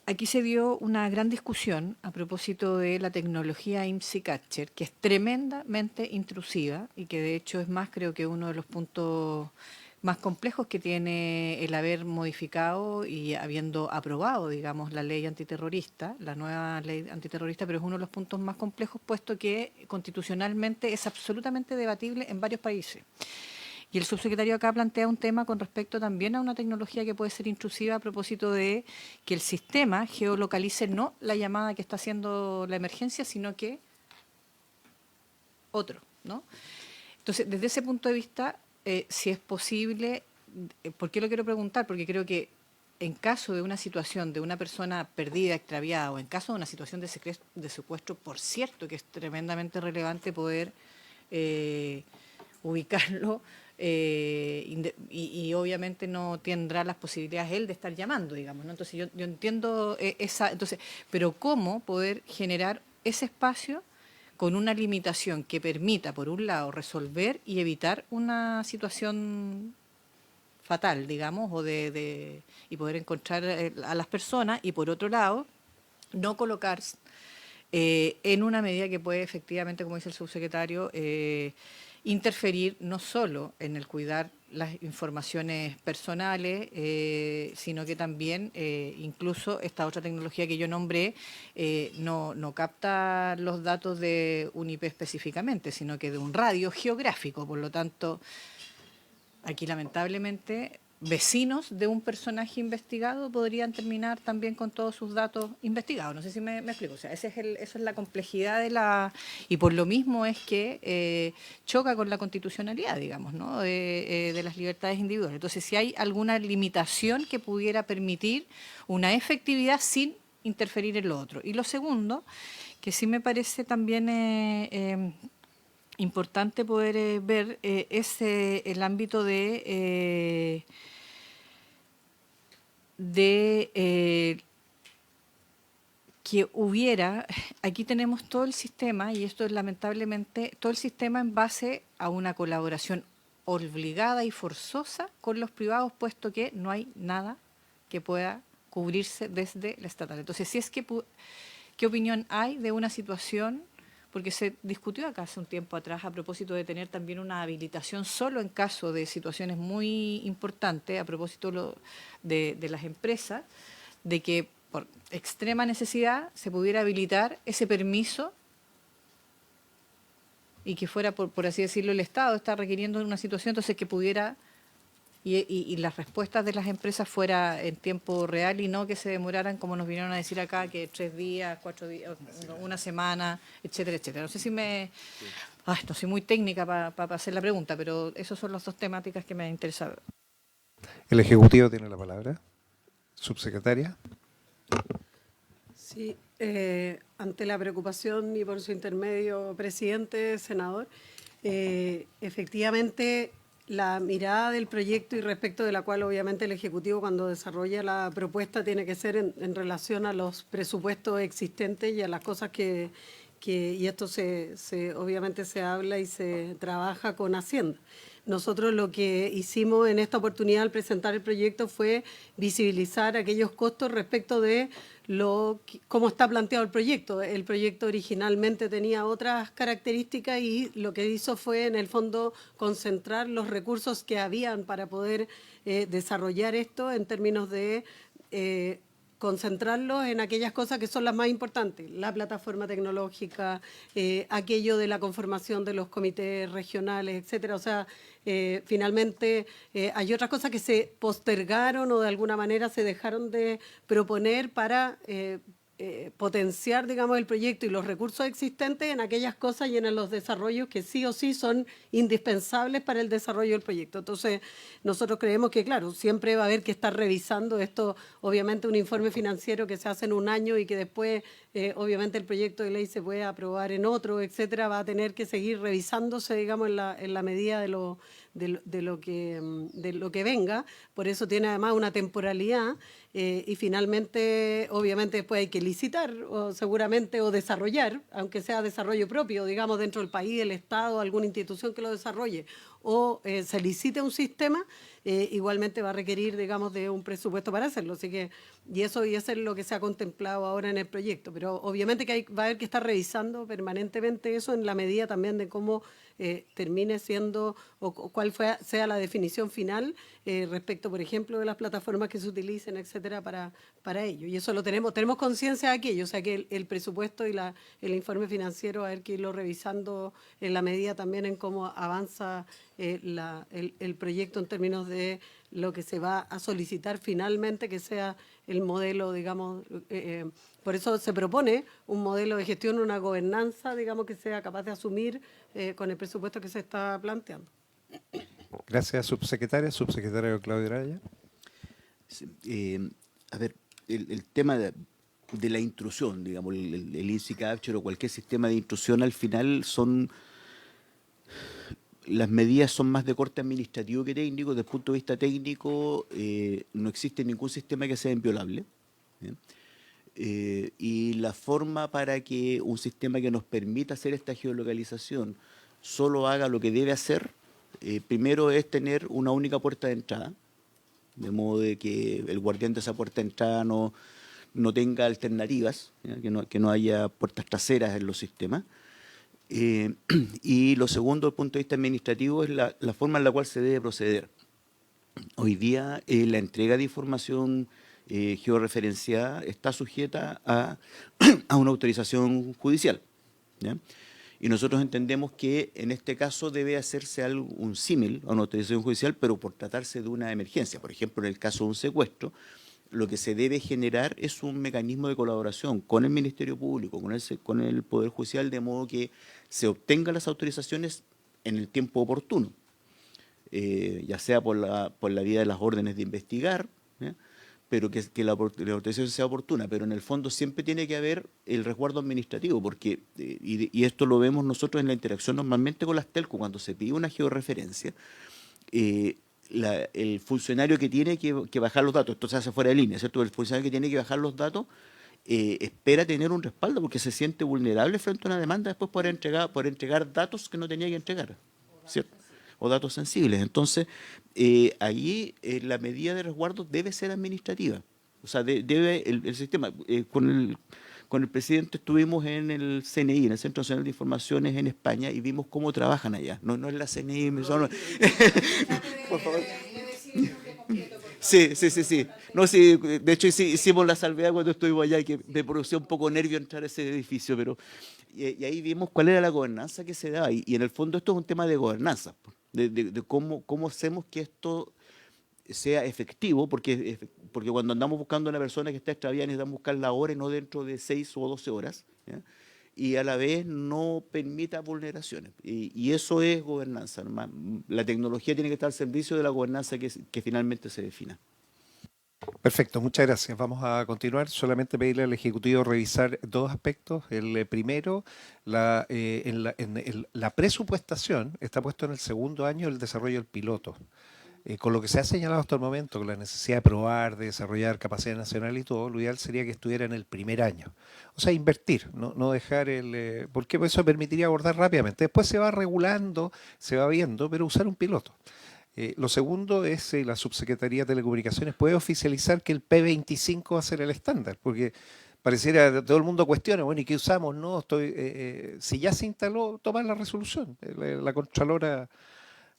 S3: Aquí se dio una gran discusión a propósito de la tecnología IMSI Catcher, que es tremendamente intrusiva y que de hecho es más, creo que uno de los puntos más complejos que tiene el haber modificado y habiendo aprobado, digamos, la ley antiterrorista, la nueva ley antiterrorista, pero es uno de los puntos más complejos, puesto que constitucionalmente es absolutamente debatible en varios países. Y el subsecretario acá plantea un tema con respecto también a una tecnología que puede ser intrusiva a propósito de que el sistema geolocalice no la llamada que está haciendo la emergencia, sino que otro, ¿no? Entonces, desde ese punto de vista, si es posible, ¿por qué lo quiero preguntar? Porque creo que en caso de una situación de una persona perdida, extraviada, o en caso de una situación de secuestro, por cierto que es tremendamente relevante poder ubicarlo, y obviamente no tendrá las posibilidades él de estar llamando, digamos, ¿no? Entonces yo entiendo pero ¿cómo poder generar ese espacio con una limitación que permita, por un lado, resolver y evitar una situación fatal, digamos, y poder encontrar a las personas, y por otro lado, no colocar en una medida que puede efectivamente, como dice el subsecretario, interferir no solo en el cuidar las informaciones personales, sino que también incluso esta otra tecnología que yo nombré no capta los datos de un IP específicamente, sino que de un radio geográfico. Por lo tanto, aquí lamentablemente vecinos de un personaje investigado podrían terminar también con todos sus datos investigados. No sé si me explico. O sea, esa es la complejidad y por lo mismo es que choca con la constitucionalidad, digamos, ¿no? de las libertades individuales. Entonces, si hay alguna limitación que pudiera permitir una efectividad sin interferir en lo otro. Y lo segundo, que sí me parece también importante poder ver, es el ámbito de que hubiera, aquí tenemos todo el sistema, y esto es lamentablemente, todo el sistema en base a una colaboración obligada y forzosa con los privados, puesto que no hay nada que pueda cubrirse desde la estatal. Entonces, si es que, ¿qué opinión hay de una situación? Porque se discutió acá hace un tiempo atrás a propósito de tener también una habilitación solo en caso de situaciones muy importantes, a propósito de las empresas, de que por extrema necesidad se pudiera habilitar ese permiso y que fuera, por así decirlo, el Estado está requiriendo una situación, entonces que pudiera, y las respuestas de las empresas fuera en tiempo real y no que se demoraran, como nos vinieron a decir acá, que 3 días, 4 días, una semana, etcétera, etcétera. No sé si no soy muy técnica para hacer la pregunta, pero esos son las dos temáticas que me interesan.
S1: El Ejecutivo tiene la palabra. Subsecretaria.
S6: Sí, ante la preocupación y por su intermedio, presidente, senador, efectivamente la mirada del proyecto y respecto de la cual obviamente el Ejecutivo cuando desarrolla la propuesta tiene que ser en relación a los presupuestos existentes y a las cosas y esto obviamente se habla y se trabaja con Hacienda. Nosotros lo que hicimos en esta oportunidad al presentar el proyecto fue visibilizar aquellos costos respecto de cómo está planteado el proyecto. El proyecto originalmente tenía otras características y lo que hizo fue, en el fondo, concentrar los recursos que habían para poder desarrollar esto en términos de concentrarlos en aquellas cosas que son las más importantes, la plataforma tecnológica, aquello de la conformación de los comités regionales, etcétera. O sea, finalmente hay otras cosas que se postergaron o de alguna manera se dejaron de proponer para potenciar, digamos, el proyecto y los recursos existentes en aquellas cosas y en los desarrollos que sí o sí son indispensables para el desarrollo del proyecto. Entonces, nosotros creemos que, claro, siempre va a haber que estar revisando esto, obviamente un informe financiero que se hace en un año y que después, obviamente, el proyecto de ley se puede aprobar en otro, etcétera, va a tener que seguir revisándose, digamos, en la medida de lo que venga. Por eso tiene además una temporalidad y finalmente, obviamente, después hay que licitar o seguramente o desarrollar, aunque sea desarrollo propio, digamos, dentro del país, el Estado, alguna institución que lo desarrolle, o se licite un sistema, igualmente va a requerir, digamos, de un presupuesto para hacerlo. Así que, y eso es lo que se ha contemplado ahora en el proyecto. Pero obviamente que va a haber que estar revisando permanentemente eso en la medida también de cómo termine siendo o cuál sea la definición final respecto, por ejemplo, de las plataformas que se utilicen, etcétera, para ello. Y eso lo tenemos conciencia de aquello, o sea que el presupuesto y el informe financiero va a haber que irlo revisando en la medida también en cómo avanza el proyecto en términos de lo que se va a solicitar finalmente que sea el modelo, digamos, por eso se propone un modelo de gestión, una gobernanza, digamos, que sea capaz de asumir con el presupuesto que se está planteando.
S1: Gracias, subsecretaria. Subsecretario Claudio Araya.
S4: Sí, a ver, el tema de la intrusión, digamos, el INSI Capture o cualquier sistema de intrusión, al final las medidas son más de corte administrativo que técnico. Desde el punto de vista técnico, no existe ningún sistema que sea inviolable. Y la forma para que un sistema que nos permita hacer esta geolocalización solo haga lo que debe hacer, primero es tener una única puerta de entrada, de modo de que el guardián de esa puerta de entrada no tenga alternativas, que no haya puertas traseras en los sistemas. Y lo segundo, desde el punto de vista administrativo, es la forma en la cual se debe proceder. Hoy día la entrega de información georreferenciada está sujeta a una autorización judicial, ¿ya? Y nosotros entendemos que en este caso debe hacerse un símil a una autorización judicial, pero por tratarse de una emergencia. Por ejemplo, en el caso de un secuestro, lo que se debe generar es un mecanismo de colaboración con el Ministerio Público, con el Poder Judicial, de modo que se obtengan las autorizaciones en el tiempo oportuno, ya sea por la vía de las órdenes de investigar, ¿ya? Pero que la autorización sea oportuna, pero en el fondo siempre tiene que haber el resguardo administrativo, porque, y esto lo vemos nosotros en la interacción normalmente con las telco, cuando se pide una georreferencia, el funcionario que tiene que bajar los datos, esto se hace fuera de línea, ¿cierto? El funcionario que tiene que bajar los datos espera tener un respaldo porque se siente vulnerable frente a una demanda después por entregar datos que no tenía que entregar, ¿cierto? O datos sensibles. Entonces, ahí la medida de resguardo debe ser administrativa. O sea, debe el sistema. Con el presidente estuvimos en el CNI, en el Centro Nacional de Informaciones en España, y vimos cómo trabajan allá. No es la CNI. Por favor. Sí, sí, sí, sí. No, sí, de hecho hicimos la salvedad cuando estuvimos allá, que me produció un poco nervio entrar a ese edificio, pero y ahí vimos cuál era la gobernanza que se daba. Y en el fondo esto es un tema de gobernanza, po, de cómo hacemos que esto sea efectivo, porque cuando andamos buscando a una persona que está extraviada necesitamos buscarla ahora y no dentro de 6 o 12 horas, ¿ya? Y a la vez no permita vulneraciones. Y eso es gobernanza. La tecnología tiene que estar al servicio de la gobernanza que finalmente se defina.
S1: Perfecto, muchas gracias. Vamos a continuar. Solamente pedirle al Ejecutivo revisar dos aspectos. El primero, la presupuestación está puesto en el segundo año el desarrollo del piloto. Con lo que se ha señalado hasta el momento, con la necesidad de probar, de desarrollar capacidad nacional y todo, lo ideal sería que estuviera en el primer año. O sea, invertir, no dejar porque eso permitiría abordar rápidamente. Después se va regulando, se va viendo, pero usar un piloto. Lo segundo es la Subsecretaría de Telecomunicaciones puede oficializar que el P25 va a ser el estándar, porque pareciera todo el mundo cuestiona, bueno, ¿y qué usamos? No, si ya se instaló, tomar la resolución. La Contralora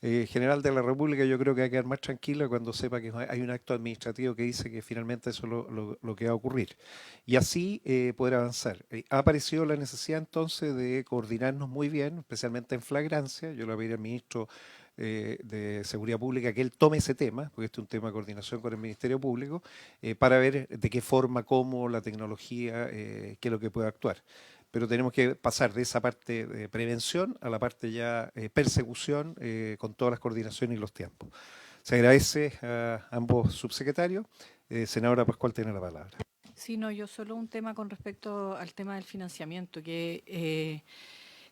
S1: General de la República yo creo que va a quedar más tranquila cuando sepa que hay un acto administrativo que dice que finalmente eso es lo que va a ocurrir. Y así poder avanzar. Ha aparecido la necesidad entonces de coordinarnos muy bien, especialmente en flagrancia. Yo le voy a pedir al ministro de Seguridad Pública que él tome ese tema, porque este es un tema de coordinación con el Ministerio Público, para ver de qué forma, cómo la tecnología, qué es lo que puede actuar. Pero tenemos que pasar de esa parte de prevención a la parte ya persecución con todas las coordinaciones y los tiempos. Se agradece a ambos subsecretarios. Senadora Pascual tiene la palabra.
S3: Sí, no, yo solo un tema con respecto al tema del financiamiento, que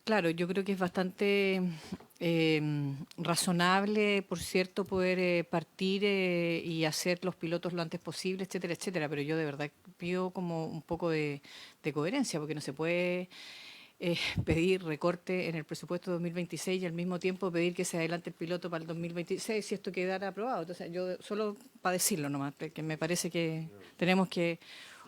S3: claro, yo creo que es bastante razonable, por cierto, poder partir y hacer los pilotos lo antes posible, etcétera, etcétera, pero yo de verdad pido como un poco de coherencia, porque no se puede pedir recorte en el presupuesto 2026 y al mismo tiempo pedir que se adelante el piloto para el 2026 si esto quedara aprobado. Entonces, yo solo para decirlo nomás, que me parece que tenemos que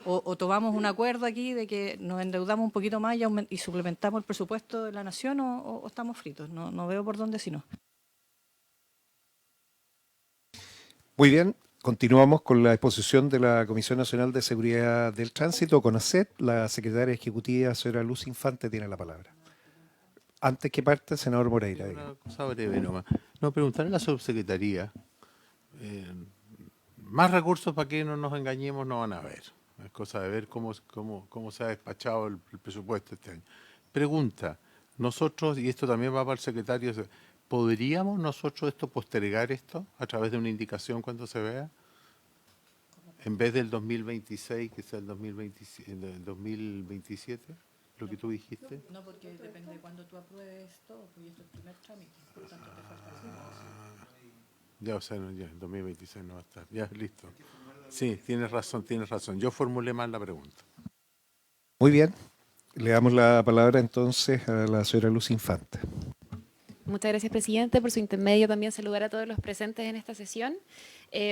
S3: o tomamos un acuerdo aquí de que nos endeudamos un poquito más y suplementamos el presupuesto de la nación o estamos fritos. No veo por dónde si no.
S1: Muy bien, continuamos con la exposición de la Comisión Nacional de Seguridad del Tránsito, CONACET. La secretaria ejecutiva, señora Luz Infante, tiene la palabra. Antes que parte, senador Moreira.
S5: Una cosa breve nomás. No, preguntar a la subsecretaría. Más recursos para que no nos engañemos no van a haber. Es cosa de ver cómo se ha despachado el presupuesto este año. Pregunta, nosotros, y esto también va para el secretario, ¿podríamos nosotros postergar esto a través de una indicación cuando se vea? En vez del 2026, que sea el 2027, lo que tú dijiste.
S3: No, porque depende de cuando tú apruebes todo, porque esto es el primer trámite. Por tanto, te falta
S5: Ya, o sea, ya, en 2026 no va a estar. Ya, listo. Sí, tienes razón. Yo formulé mal la pregunta.
S1: Muy bien, le damos la palabra entonces a la señora Luz Infante.
S7: Muchas gracias, presidente. Por su intermedio también saludar a todos los presentes en esta sesión.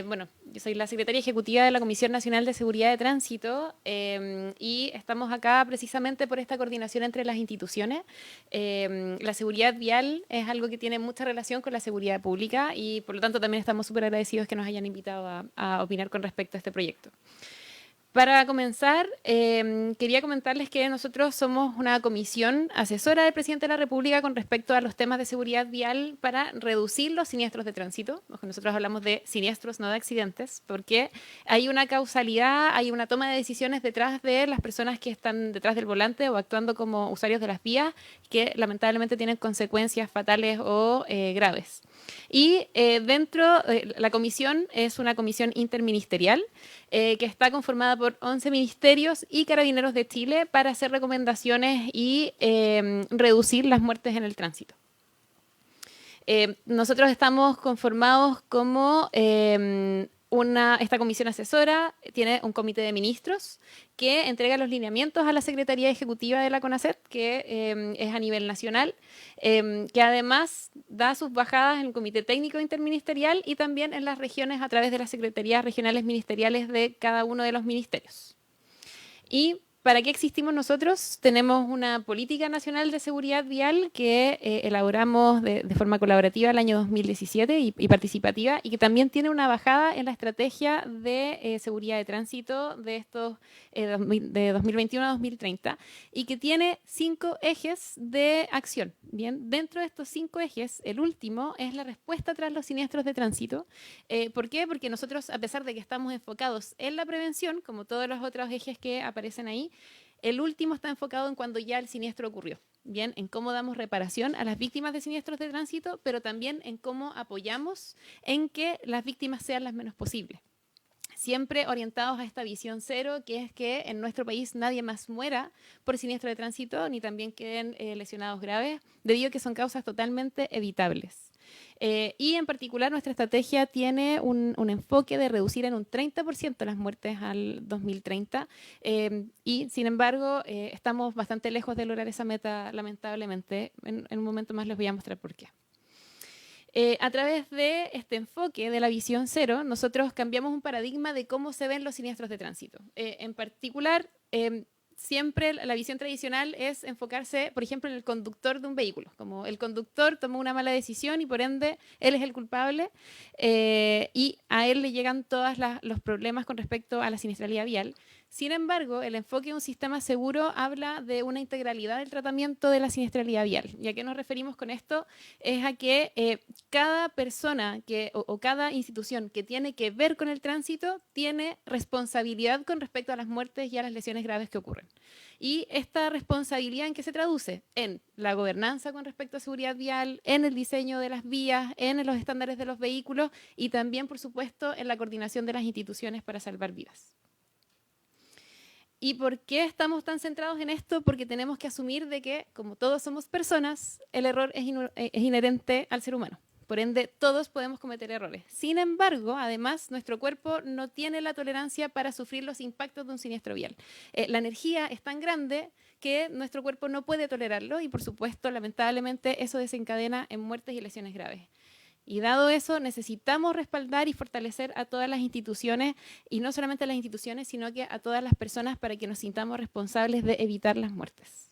S7: Bueno, yo soy la secretaria ejecutiva de la Comisión Nacional de Seguridad de Tránsito y estamos acá precisamente por esta coordinación entre las instituciones. La seguridad vial es algo que tiene mucha relación con la seguridad pública y por lo tanto también estamos súper agradecidos que nos hayan invitado a opinar con respecto a este proyecto. Para comenzar, quería comentarles que nosotros somos una comisión asesora del presidente de la República con respecto a los temas de seguridad vial para reducir los siniestros de tránsito. Nosotros hablamos de siniestros, no de accidentes, porque hay una causalidad, hay una toma de decisiones detrás de las personas que están detrás del volante o actuando como usuarios de las vías que lamentablemente tienen consecuencias fatales o graves. Y la comisión es una comisión interministerial que está conformada por 11 ministerios y Carabineros de Chile para hacer recomendaciones y reducir las muertes en el tránsito. Nosotros estamos conformados como esta comisión asesora, tiene un comité de ministros que entrega los lineamientos a la Secretaría Ejecutiva de la CONACET, que es a nivel nacional, que además da sus bajadas en el Comité Técnico Interministerial y también en las regiones a través de las secretarías regionales ministeriales de cada uno de los ministerios. Y ¿Para qué existimos nosotros? Tenemos una política nacional de seguridad vial que elaboramos de forma colaborativa el año 2017 y participativa, y que también tiene una bajada en la estrategia de seguridad de tránsito de estos de 2021 a 2030, y que tiene 5 ejes de acción. Bien, dentro de estos 5 ejes, el último es la respuesta tras los siniestros de tránsito. ¿Por qué? Porque nosotros, a pesar de que estamos enfocados en la prevención, como todos los otros ejes que aparecen ahí, el último está enfocado en cuando ya el siniestro ocurrió. Bien, en cómo damos reparación a las víctimas de siniestros de tránsito, pero también en cómo apoyamos en que las víctimas sean las menos posibles. Siempre orientados a esta visión cero, que es que en nuestro país nadie más muera por siniestro de tránsito, ni también queden lesionados graves, debido a que son causas totalmente evitables. Y en particular nuestra estrategia tiene un enfoque de reducir en un 30% las muertes al 2030, y sin embargo estamos bastante lejos de lograr esa meta, lamentablemente. En un momento más les voy a mostrar por qué. A través de este enfoque de la visión cero, nosotros cambiamos un paradigma de cómo se ven los siniestros de tránsito. En particular, siempre la visión tradicional es enfocarse, por ejemplo, en el conductor de un vehículo. Como el conductor tomó una mala decisión y por ende él es el culpable, y a él le llegan todos los problemas con respecto a la siniestralidad vial. Sin embargo, el enfoque de un sistema seguro habla de una integralidad del tratamiento de la siniestralidad vial. ¿Y a qué nos referimos con esto? Es a que cada persona o cada institución que tiene que ver con el tránsito tiene responsabilidad con respecto a las muertes y a las lesiones graves que ocurren. Y esta responsabilidad, ¿en qué se traduce? En la gobernanza con respecto a seguridad vial, en el diseño de las vías, en los estándares de los vehículos y también, por supuesto, en la coordinación de las instituciones para salvar vidas. ¿Y por qué estamos tan centrados en esto? Porque tenemos que asumir de que, como todos somos personas, el error es inherente al ser humano. Por ende, todos podemos cometer errores. Sin embargo, además, nuestro cuerpo no tiene la tolerancia para sufrir los impactos de un siniestro vial. La energía es tan grande que nuestro cuerpo no puede tolerarlo y, por supuesto, lamentablemente, eso desencadena en muertes y lesiones graves. Y dado eso, necesitamos respaldar y fortalecer a todas las instituciones, y no solamente a las instituciones, sino que a todas las personas para que nos sintamos responsables de evitar las muertes.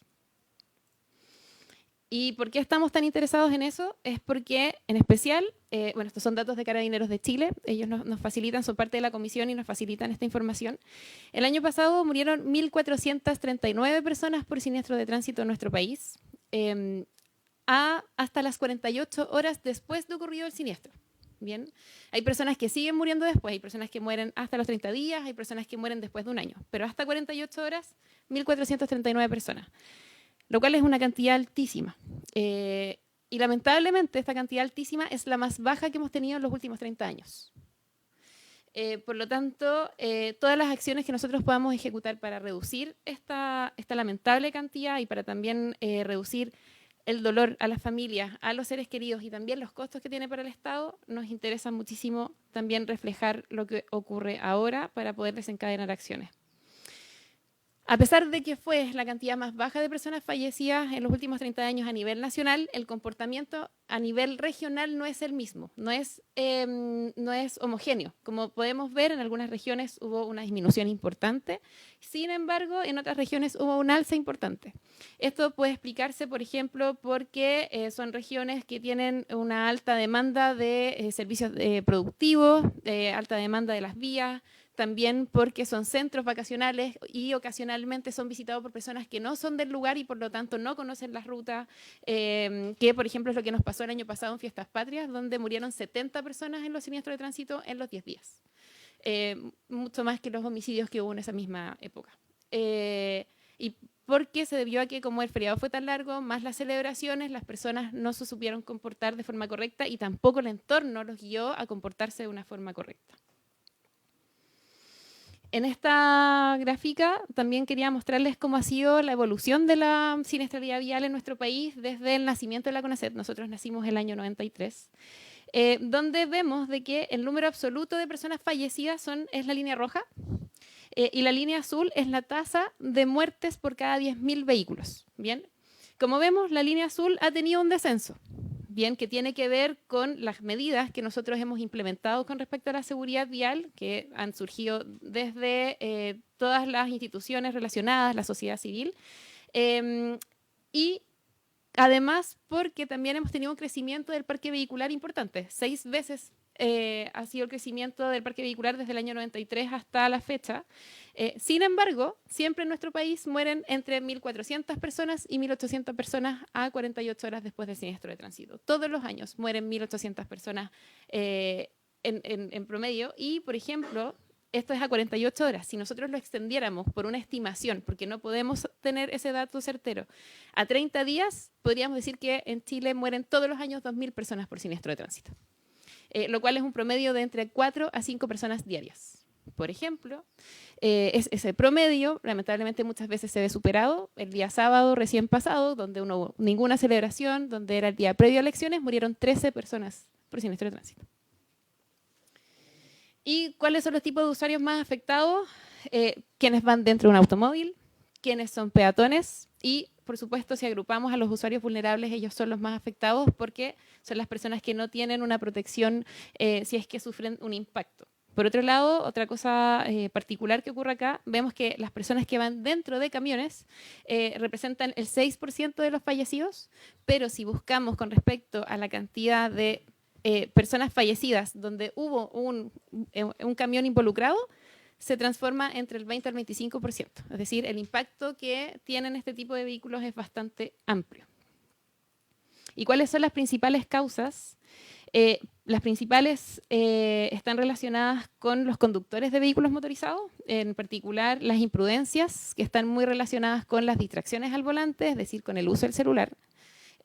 S7: ¿Y por qué estamos tan interesados en eso? Es porque, en especial, estos son datos de Carabineros de Chile, ellos nos facilitan, son parte de la comisión y nos facilitan esta información. El año pasado murieron 1.439 personas por siniestro de tránsito en nuestro país, hasta las 48 horas después de ocurrido el siniestro. Bien, hay personas que siguen muriendo después, hay personas que mueren hasta los 30 días, hay personas que mueren después de un año, pero hasta 48 horas, 1.439 personas, lo cual es una cantidad altísima. Y lamentablemente esta cantidad altísima es la más baja que hemos tenido en los últimos 30 años. Por lo tanto, todas las acciones que nosotros podamos ejecutar para reducir esta lamentable cantidad y para también reducir el dolor a las familias, a los seres queridos y también los costos que tiene para el Estado, nos interesa muchísimo también reflejar lo que ocurre ahora para poder desencadenar acciones. A pesar de que fue la cantidad más baja de personas fallecidas en los últimos 30 años a nivel nacional, el comportamiento a nivel regional no es el mismo, no es homogéneo. Como podemos ver, en algunas regiones hubo una disminución importante, sin embargo, en otras regiones hubo un alza importante. Esto puede explicarse, por ejemplo, porque son regiones que tienen una alta demanda de servicios productivos, alta demanda de las vías, también porque son centros vacacionales y ocasionalmente son visitados por personas que no son del lugar y por lo tanto no conocen las rutas, que por ejemplo es lo que nos pasó el año pasado en Fiestas Patrias, donde murieron 70 personas en los siniestros de tránsito en los 10 días. Mucho más que los homicidios que hubo en esa misma época. Y porque se debió a que como el feriado fue tan largo, más las celebraciones, las personas no se supieron comportar de forma correcta y tampoco el entorno los guió a comportarse de una forma correcta. En esta gráfica también quería mostrarles cómo ha sido la evolución de la siniestralidad vial en nuestro país desde el nacimiento de la CONACET. Nosotros nacimos el año 93, donde vemos de que el número absoluto de personas fallecidas es la línea roja y la línea azul es la tasa de muertes por cada 10.000 vehículos. Bien, como vemos, la línea azul ha tenido un descenso. bien, que tiene que ver con las medidas que nosotros hemos implementado con respecto a la seguridad vial, que han surgido desde todas las instituciones relacionadas, la sociedad civil, y además porque también hemos tenido un crecimiento del parque vehicular importante. 6 veces ha sido el crecimiento del parque vehicular desde el año 93 hasta la fecha. Sin embargo, siempre en nuestro país mueren entre 1.400 personas y 1.800 personas a 48 horas después del siniestro de tránsito. Todos los años mueren 1.800 personas en promedio y, por ejemplo, esto es a 48 horas. Si nosotros lo extendiéramos por una estimación, porque no podemos tener ese dato certero, a 30 días podríamos decir que en Chile mueren todos los años 2.000 personas por siniestro de tránsito, lo cual es un promedio de entre 4 a 5 personas diarias. Por ejemplo, ese promedio lamentablemente muchas veces se ve superado. El día sábado recién pasado, donde no hubo ninguna celebración, donde era el día previo a elecciones, murieron 13 personas por siniestro de tránsito. ¿Y cuáles son los tipos de usuarios más afectados? Quienes van dentro de un automóvil, quienes son peatones y, por supuesto, si agrupamos a los usuarios vulnerables, ellos son los más afectados porque son las personas que no tienen una protección si es que sufren un impacto. Por otro lado, otra cosa particular que ocurre acá, vemos que las personas que van dentro de camiones representan el 6% de los fallecidos, pero si buscamos con respecto a la cantidad de personas fallecidas donde hubo un camión involucrado, se transforma entre el 20 al 25%. Es decir, el impacto que tienen este tipo de vehículos es bastante amplio. ¿Y cuáles son las principales causas? Las principales están relacionadas con los conductores de vehículos motorizados, en particular las imprudencias, que están muy relacionadas con las distracciones al volante, es decir, con el uso del celular.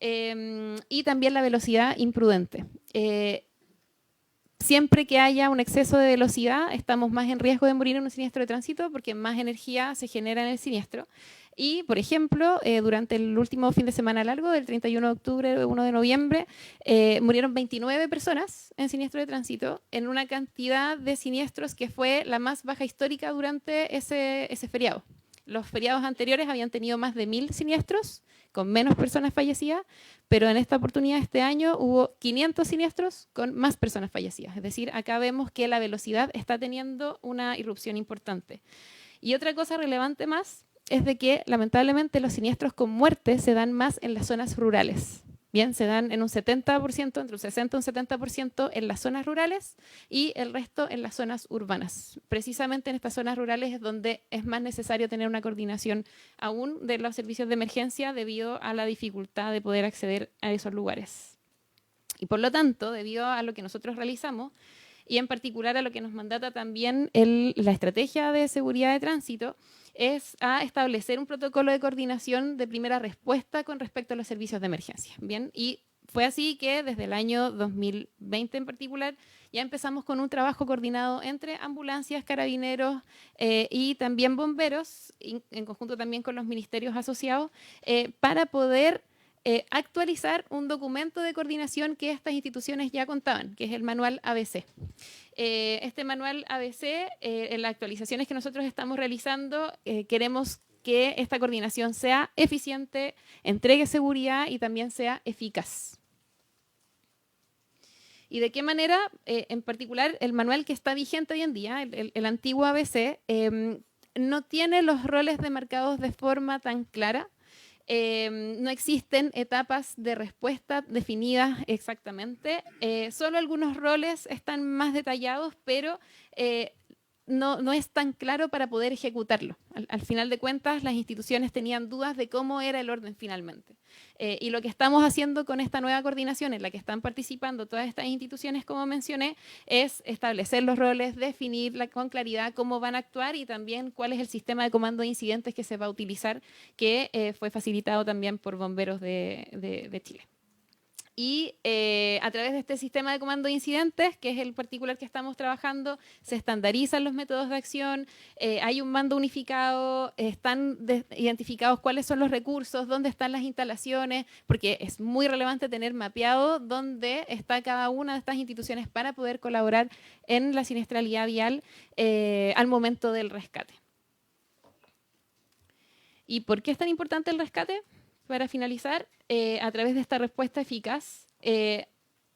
S7: Y también la velocidad imprudente. Siempre que haya un exceso de velocidad, estamos más en riesgo de morir en un siniestro de tránsito porque más energía se genera en el siniestro. Y, por ejemplo, durante el último fin de semana largo, del 31 de octubre, 1 de noviembre, murieron 29 personas en siniestro de tránsito, en una cantidad de siniestros que fue la más baja histórica durante ese feriado. Los feriados anteriores habían tenido más de 1.000 siniestros, con menos personas fallecidas, pero en esta oportunidad, este año, hubo 500 siniestros con más personas fallecidas. Es decir, acá vemos que la velocidad está teniendo una irrupción importante. Y otra cosa relevante más es de que, lamentablemente, los siniestros con muerte se dan más en las zonas rurales. Bien, se dan en un 70%, entre un 60 y un 70% en las zonas rurales y el resto en las zonas urbanas. Precisamente en estas zonas rurales es donde es más necesario tener una coordinación aún de los servicios de emergencia debido a la dificultad de poder acceder a esos lugares. Y por lo tanto, debido a lo que nosotros realizamos y en particular a lo que nos mandata también la estrategia de seguridad de tránsito, es a establecer un protocolo de coordinación de primera respuesta con respecto a los servicios de emergencia. Bien, y fue así que desde el año 2020 en particular ya empezamos con un trabajo coordinado entre ambulancias, carabineros y también bomberos, en conjunto también con los ministerios asociados, para poder actualizar un documento de coordinación que estas instituciones ya contaban, que es el manual ABC. Este manual ABC, en las actualizaciones que nosotros estamos realizando, queremos que esta coordinación sea eficiente, entregue seguridad y también sea eficaz. ¿Y de qué manera? En particular, el manual que está vigente hoy en día, el antiguo ABC, no tiene los roles demarcados de forma tan clara. No existen etapas de respuesta definidas exactamente. Solo algunos roles están más detallados, pero no es tan claro para poder ejecutarlo. Al final de cuentas, las instituciones tenían dudas de cómo era el orden finalmente. Y lo que estamos haciendo con esta nueva coordinación en la que están participando todas estas instituciones, como mencioné, es establecer los roles, definir con claridad cómo van a actuar y también cuál es el sistema de comando de incidentes que se va a utilizar, que fue facilitado también por Bomberos de Chile. Y a través de este sistema de comando de incidentes, que es el particular que estamos trabajando, se estandarizan los métodos de acción, hay un mando unificado, están identificados cuáles son los recursos, dónde están las instalaciones, porque es muy relevante tener mapeado dónde está cada una de estas instituciones para poder colaborar en la siniestralidad vial al momento del rescate. ¿Y por qué es tan importante el rescate? Para finalizar, a través de esta respuesta eficaz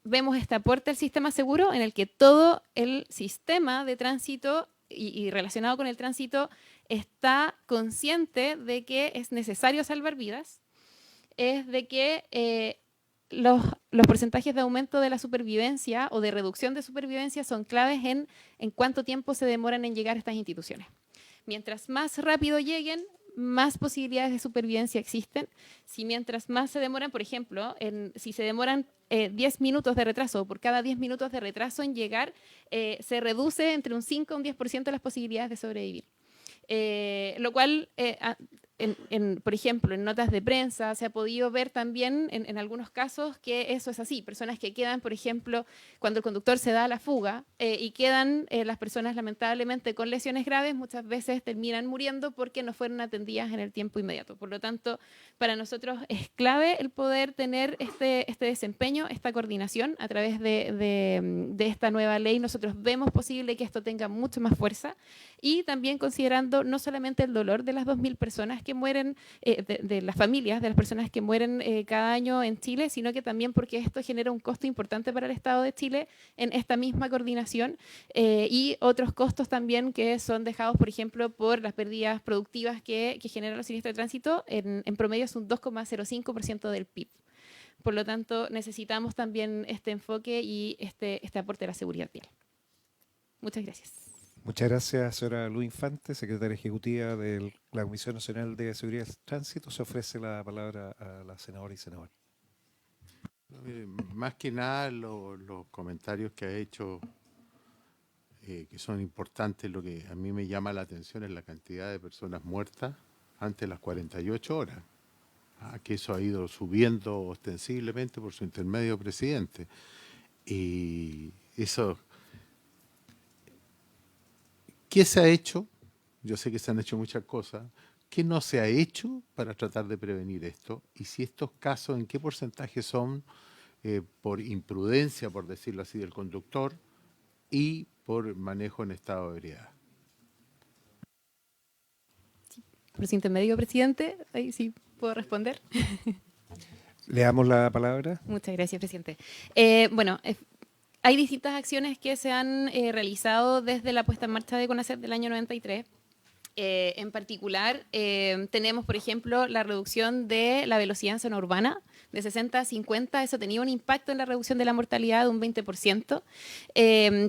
S7: vemos este aporte al sistema seguro en el que todo el sistema de tránsito y relacionado con el tránsito está consciente de que es necesario salvar vidas, es de que los porcentajes de aumento de la supervivencia o de reducción de supervivencia son claves en cuánto tiempo se demoran en llegar a estas instituciones. Mientras más rápido lleguen, más posibilidades de supervivencia existen. Si mientras más se demoran, por ejemplo, si se demoran 10 minutos de retraso, por cada 10 minutos de retraso en llegar, se reduce entre un 5 y un 10% las posibilidades de sobrevivir. Lo cual, por ejemplo, en notas de prensa se ha podido ver también en algunos casos que eso es así. Personas que quedan, por ejemplo, cuando el conductor se da a la fuga y quedan las personas lamentablemente con lesiones graves, muchas veces terminan muriendo porque no fueron atendidas en el tiempo inmediato. Por lo tanto, para nosotros es clave el poder tener este desempeño, esta coordinación a través de esta nueva ley. Nosotros vemos posible que esto tenga mucho más fuerza y también considerando no solamente el dolor de las 2.000 personas que mueren, de las familias, de las personas que mueren cada año en Chile, sino que también porque esto genera un costo importante para el Estado de Chile en esta misma coordinación y otros costos también que son dejados, por ejemplo, por las pérdidas productivas que generan los siniestros de tránsito. En promedio es un 2,05% del PIB. Por lo tanto, necesitamos también este enfoque y este aporte a la seguridad vial. Muchas gracias.
S1: Muchas gracias, señora Luz Infante, secretaria ejecutiva de la Comisión Nacional de Seguridad del Tránsito. Se ofrece la palabra a la senadora y senador.
S5: Más que nada los comentarios que ha hecho, que son importantes, lo que a mí me llama la atención es la cantidad de personas muertas antes de las 48 horas. Que eso ha ido subiendo ostensiblemente por su intermedio presidente. Y eso... ¿Qué se ha hecho? Yo sé que se han hecho muchas cosas. ¿Qué no se ha hecho para tratar de prevenir esto? Y si estos casos, ¿en qué porcentaje son por imprudencia, por decirlo así, del conductor y por manejo en estado de ebriedad?
S7: Sí. Por su intermedio, presidente, ahí sí puedo responder.
S1: Le damos la palabra.
S7: Muchas gracias, presidente. Bueno, hay distintas acciones que se han realizado desde la puesta en marcha de CONACET del año 93. En particular, tenemos, por ejemplo, la reducción de la velocidad en zona urbana de 60 a 50. Eso tenía un impacto en la reducción de la mortalidad de un 20%.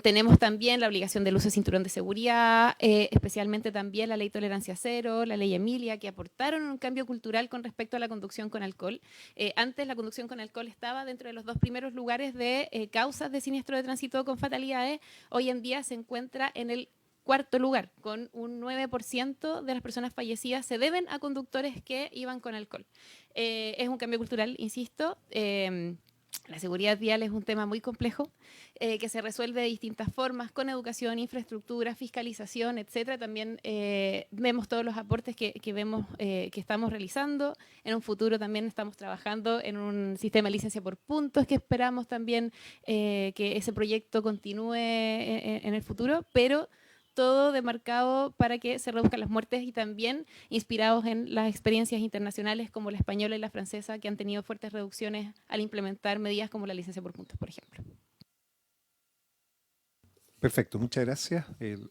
S7: Tenemos también la obligación del uso de cinturón de seguridad, especialmente también la ley Tolerancia Cero, la ley Emilia, que aportaron un cambio cultural con respecto a la conducción con alcohol. Antes la conducción con alcohol estaba dentro de los 2 primeros lugares de causas de siniestro de tránsito con fatalidades. Hoy en día se encuentra en el 4º lugar, con un 9% de las personas fallecidas se deben a conductores que iban con alcohol. Es un cambio cultural, insisto. La seguridad vial es un tema muy complejo que se resuelve de distintas formas, con educación, infraestructura, fiscalización, etcétera. También vemos todos los aportes que vemos que estamos realizando. En un futuro también estamos trabajando en un sistema de licencia por puntos que esperamos también que ese proyecto continúe en el futuro, pero todo demarcado para que se reduzcan las muertes y también inspirados en las experiencias internacionales como la española y la francesa, que han tenido fuertes reducciones al implementar medidas como la licencia por puntos, por ejemplo.
S1: Perfecto, muchas gracias.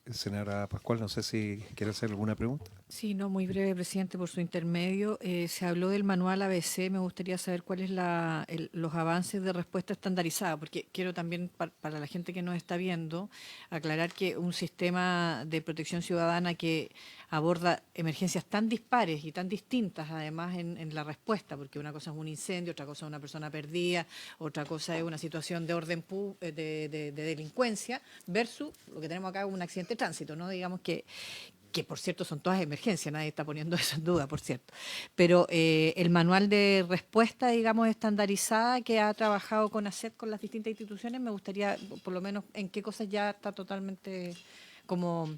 S1: Senadora Pascual, no sé si quiere hacer alguna pregunta.
S3: Sí, no, muy breve, presidente, por su intermedio. Se habló del manual ABC, me gustaría saber cuáles los avances de respuesta estandarizada, porque quiero también, para la gente que nos está viendo, aclarar que un sistema de protección ciudadana que aborda emergencias tan dispares y tan distintas, además, en la respuesta, porque una cosa es un incendio, otra cosa es una persona perdida, otra cosa es una situación de orden de delincuencia, versus lo que tenemos acá, un accidente de tránsito, ¿no? Digamos que por cierto son todas emergencias, nadie está poniendo eso en duda, por cierto. Pero el manual de respuesta, digamos, estandarizada que ha trabajado CONACET con las distintas instituciones, me gustaría, por lo menos, en qué cosas ya está totalmente como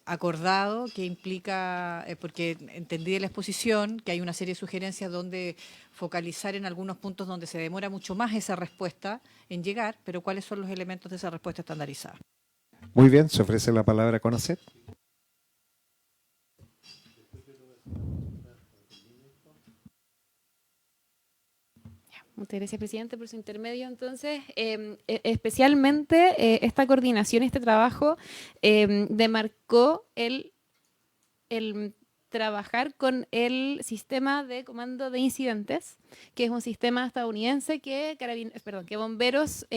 S3: acordado, que implica, porque entendí de la exposición que hay una serie de sugerencias donde focalizar en algunos puntos donde se demora mucho más esa respuesta en llegar, pero cuáles son los elementos de esa respuesta estandarizada.
S1: Muy bien, se ofrece la palabra a CONACET.
S7: Muchas gracias, presidente, por su intermedio. Entonces, especialmente esta coordinación, este trabajo, demarcó el trabajar con el sistema de comando de incidentes, que es un sistema estadounidense que Bomberos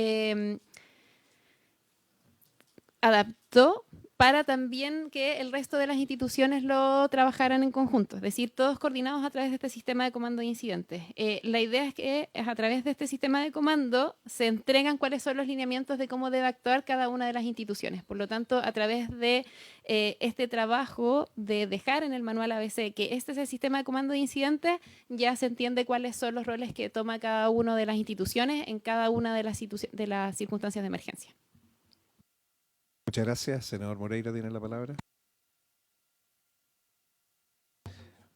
S7: adaptó para también que el resto de las instituciones lo trabajaran en conjunto, es decir, todos coordinados a través de este sistema de comando de incidentes. La idea es que a través de este sistema de comando se entregan cuáles son los lineamientos de cómo debe actuar cada una de las instituciones. Por lo tanto, a través de este trabajo de dejar en el manual ABC que este es el sistema de comando de incidentes, ya se entiende cuáles son los roles que toma cada una de las instituciones en cada una de las circunstancias de emergencia.
S1: Muchas gracias. Senador Moreira tiene la palabra.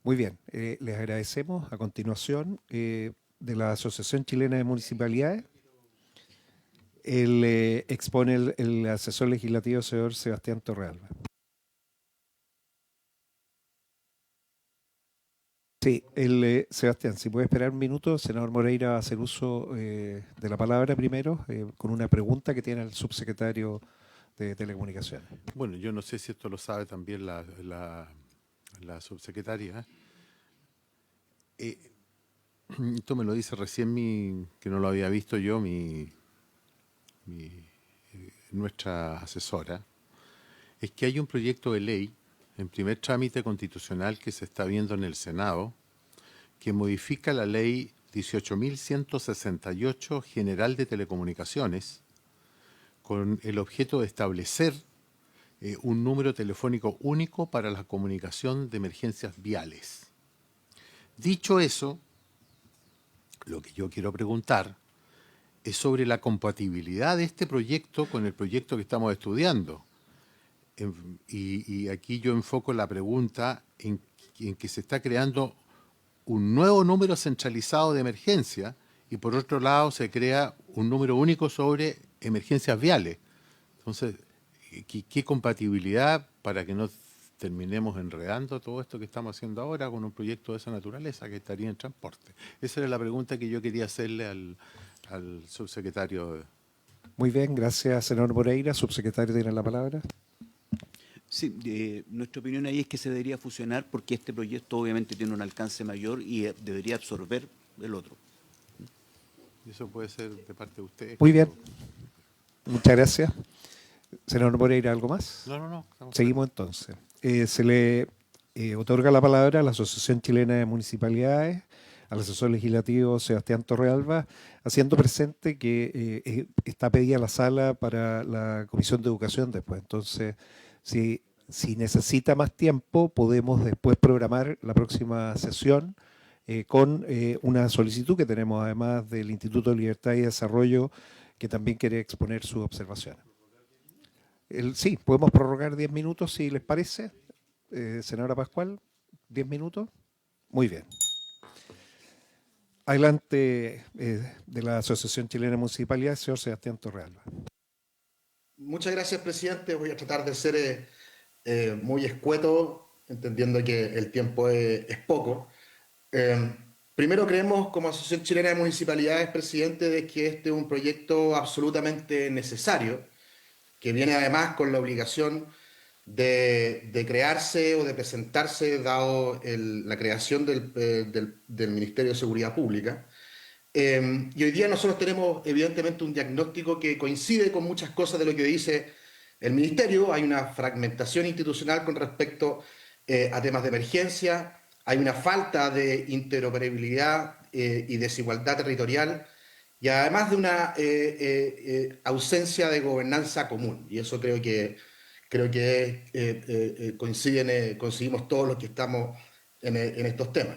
S1: Muy bien, les agradecemos. A continuación, de la Asociación Chilena de Municipalidades, expone el asesor legislativo, señor Sebastián Torrealba. Sí, Sebastián, si puede esperar un minuto, el senador Moreira va a hacer uso de la palabra primero, con una pregunta que tiene el subsecretario de Telecomunicaciones.
S5: Bueno, yo no sé si esto lo sabe también la subsecretaria. Esto me lo dice recién que no lo había visto yo, nuestra asesora. Es que hay un proyecto de ley en primer trámite constitucional que se está viendo en el Senado, que modifica la ley 18.168 General de Telecomunicaciones, con el objeto de establecer un número telefónico único para la comunicación de emergencias viales. Dicho eso, lo que yo quiero preguntar es sobre la compatibilidad de este proyecto con el proyecto que estamos estudiando. Y aquí yo enfoco la pregunta en que se está creando un nuevo número centralizado de emergencia y por otro lado se crea un número único sobre emergencias viales. Entonces, ¿qué compatibilidad para que no terminemos enredando todo esto que estamos haciendo ahora con un proyecto de esa naturaleza que estaría en transporte? Esa era la pregunta que yo quería hacerle al subsecretario.
S1: Muy bien, gracias, senador Moreira. Subsecretario, tiene la palabra.
S4: Sí, nuestra opinión ahí es que se debería fusionar porque este proyecto obviamente tiene un alcance mayor y debería absorber el otro.
S5: Eso puede ser de parte de usted.
S1: Muy bien. Muchas gracias. Senador Moreira, ¿algo más?
S5: No.
S1: Seguimos entonces. Se le otorga la palabra a la Asociación Chilena de Municipalidades, al asesor legislativo Sebastián Torrealba, haciendo presente que está pedida la sala para la Comisión de Educación después. Entonces, si necesita más tiempo, podemos después programar la próxima sesión con una solicitud que tenemos además del Instituto de Libertad y Desarrollo, que también quiere exponer sus observaciones. Sí, podemos prorrogar 10 minutos si les parece. Senadora Pascual, 10 minutos. Muy bien. Adelante, de la Asociación Chilena de Municipalidades, señor Sebastián Torrealba.
S8: Muchas gracias, presidente. Voy a tratar de ser muy escueto, entendiendo que el tiempo es poco. Primero, creemos como Asociación Chilena de Municipalidades, presidente, de que este es un proyecto absolutamente necesario, que viene además con la obligación de crearse o de presentarse, dado la creación del Ministerio de Seguridad Pública. Y hoy día nosotros tenemos evidentemente un diagnóstico que coincide con muchas cosas de lo que dice el Ministerio. Hay una fragmentación institucional con respecto a temas de emergencia, hay una falta de interoperabilidad y desigualdad territorial, y además de una ausencia de gobernanza común. Y eso creo que coincidimos todos los que estamos en estos temas.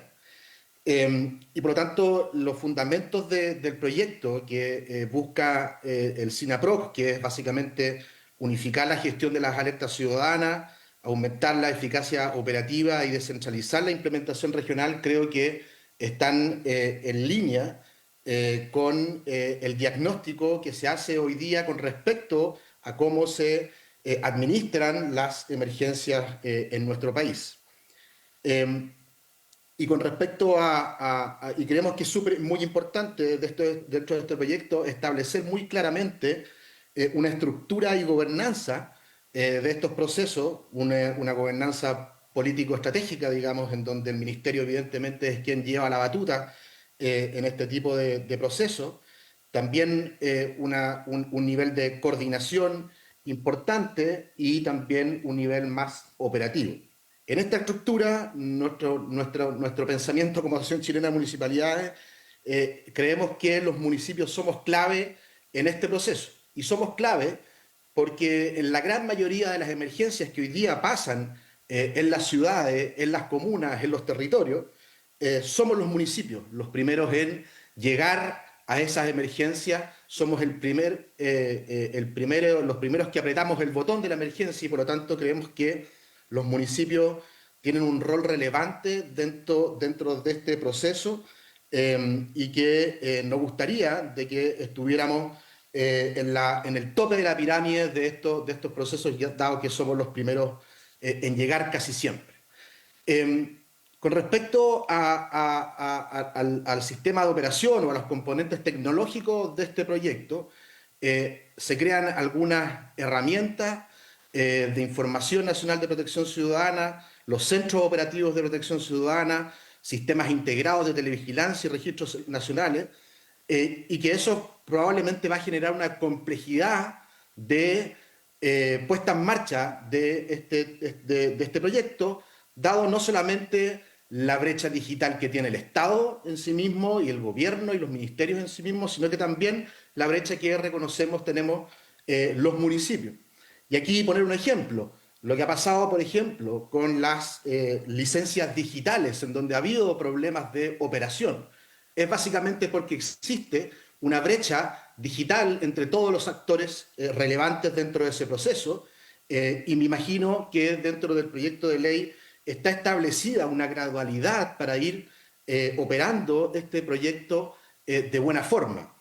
S8: Y por lo tanto, los fundamentos del proyecto que busca el SINAPROC, que es básicamente unificar la gestión de las alertas ciudadanas, aumentar la eficacia operativa y descentralizar la implementación regional, creo que están en línea con el diagnóstico que se hace hoy día con respecto a cómo se administran las emergencias en nuestro país. Y con respecto y creemos que es muy importante dentro de este proyecto establecer muy claramente una estructura y gobernanza de estos procesos, una gobernanza político-estratégica, digamos, en donde el ministerio evidentemente es quien lleva la batuta en este tipo de procesos. También un nivel de coordinación importante y también un nivel más operativo. En esta estructura, nuestro pensamiento como Asociación Chilena de Municipalidades, creemos que los municipios somos clave en este proceso. Y somos clave porque en la gran mayoría de las emergencias que hoy día pasan en las ciudades, en las comunas, en los territorios, somos los municipios los primeros en llegar a esas emergencias, somos los primeros que apretamos el botón de la emergencia y por lo tanto creemos que los municipios tienen un rol relevante dentro de este proceso y que nos gustaría de que estuviéramos en el tope de la pirámide de estos procesos, dado que somos los primeros en llegar casi siempre. Con respecto al sistema de operación o a los componentes tecnológicos de este proyecto, se crean algunas herramientas de Información Nacional de Protección Ciudadana, los centros operativos de protección ciudadana, sistemas integrados de televigilancia y registros nacionales, y que eso probablemente va a generar una complejidad de puesta en marcha de este proyecto, dado no solamente la brecha digital que tiene el Estado en sí mismo y el gobierno y los ministerios en sí mismos, sino que también la brecha que reconocemos tenemos los municipios. Y aquí poner un ejemplo, lo que ha pasado, por ejemplo, con las licencias digitales, en donde ha habido problemas de operación, es básicamente porque existe una brecha digital entre todos los actores relevantes dentro de ese proceso, y me imagino que dentro del proyecto de ley está establecida una gradualidad para ir operando este proyecto de buena forma.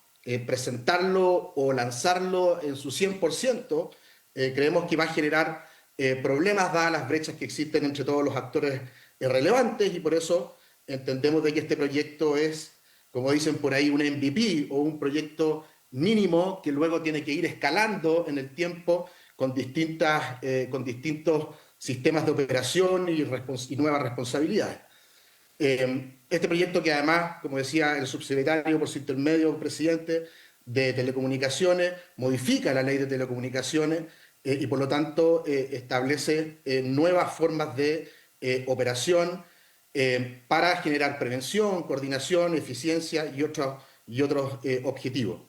S8: Presentarlo o lanzarlo en su 100%, creemos que va a generar problemas dadas las brechas que existen entre todos los actores relevantes y por eso entendemos de que este proyecto es, como dicen por ahí, un MVP o un proyecto mínimo que luego tiene que ir escalando en el tiempo con distintos sistemas de operación y nuevas responsabilidades. Este proyecto que además, como decía el subsecretario por su intermedio, presidente, de Telecomunicaciones, modifica la ley de telecomunicaciones y por lo tanto establece nuevas formas de operación para generar prevención, coordinación, eficiencia y otros objetivos.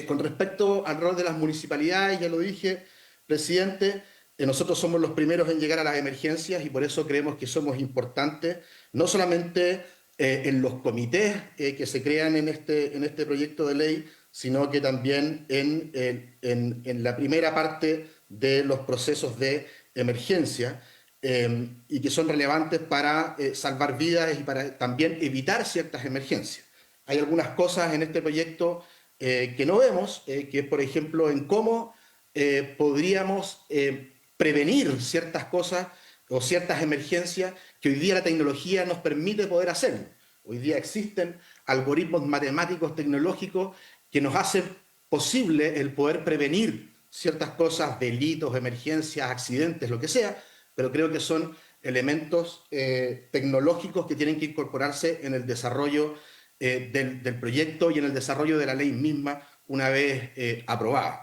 S8: Con respecto al rol de las municipalidades, ya lo dije, presidente, nosotros somos los primeros en llegar a las emergencias y por eso creemos que somos importantes, no solamente en los comités que se crean en este proyecto de ley, sino que también en la primera parte de los procesos de emergencia y que son relevantes para salvar vidas y para también evitar ciertas emergencias. Hay algunas cosas en este proyecto que no vemos, que es, por ejemplo, en cómo podríamos prevenir ciertas cosas o ciertas emergencias que hoy día la tecnología nos permite poder hacer. Hoy día existen algoritmos matemáticos tecnológicos que nos hacen posible el poder prevenir ciertas cosas, delitos, emergencias, accidentes, lo que sea, pero creo que son elementos tecnológicos que tienen que incorporarse en el desarrollo del proyecto y en el desarrollo de la ley misma una vez aprobada.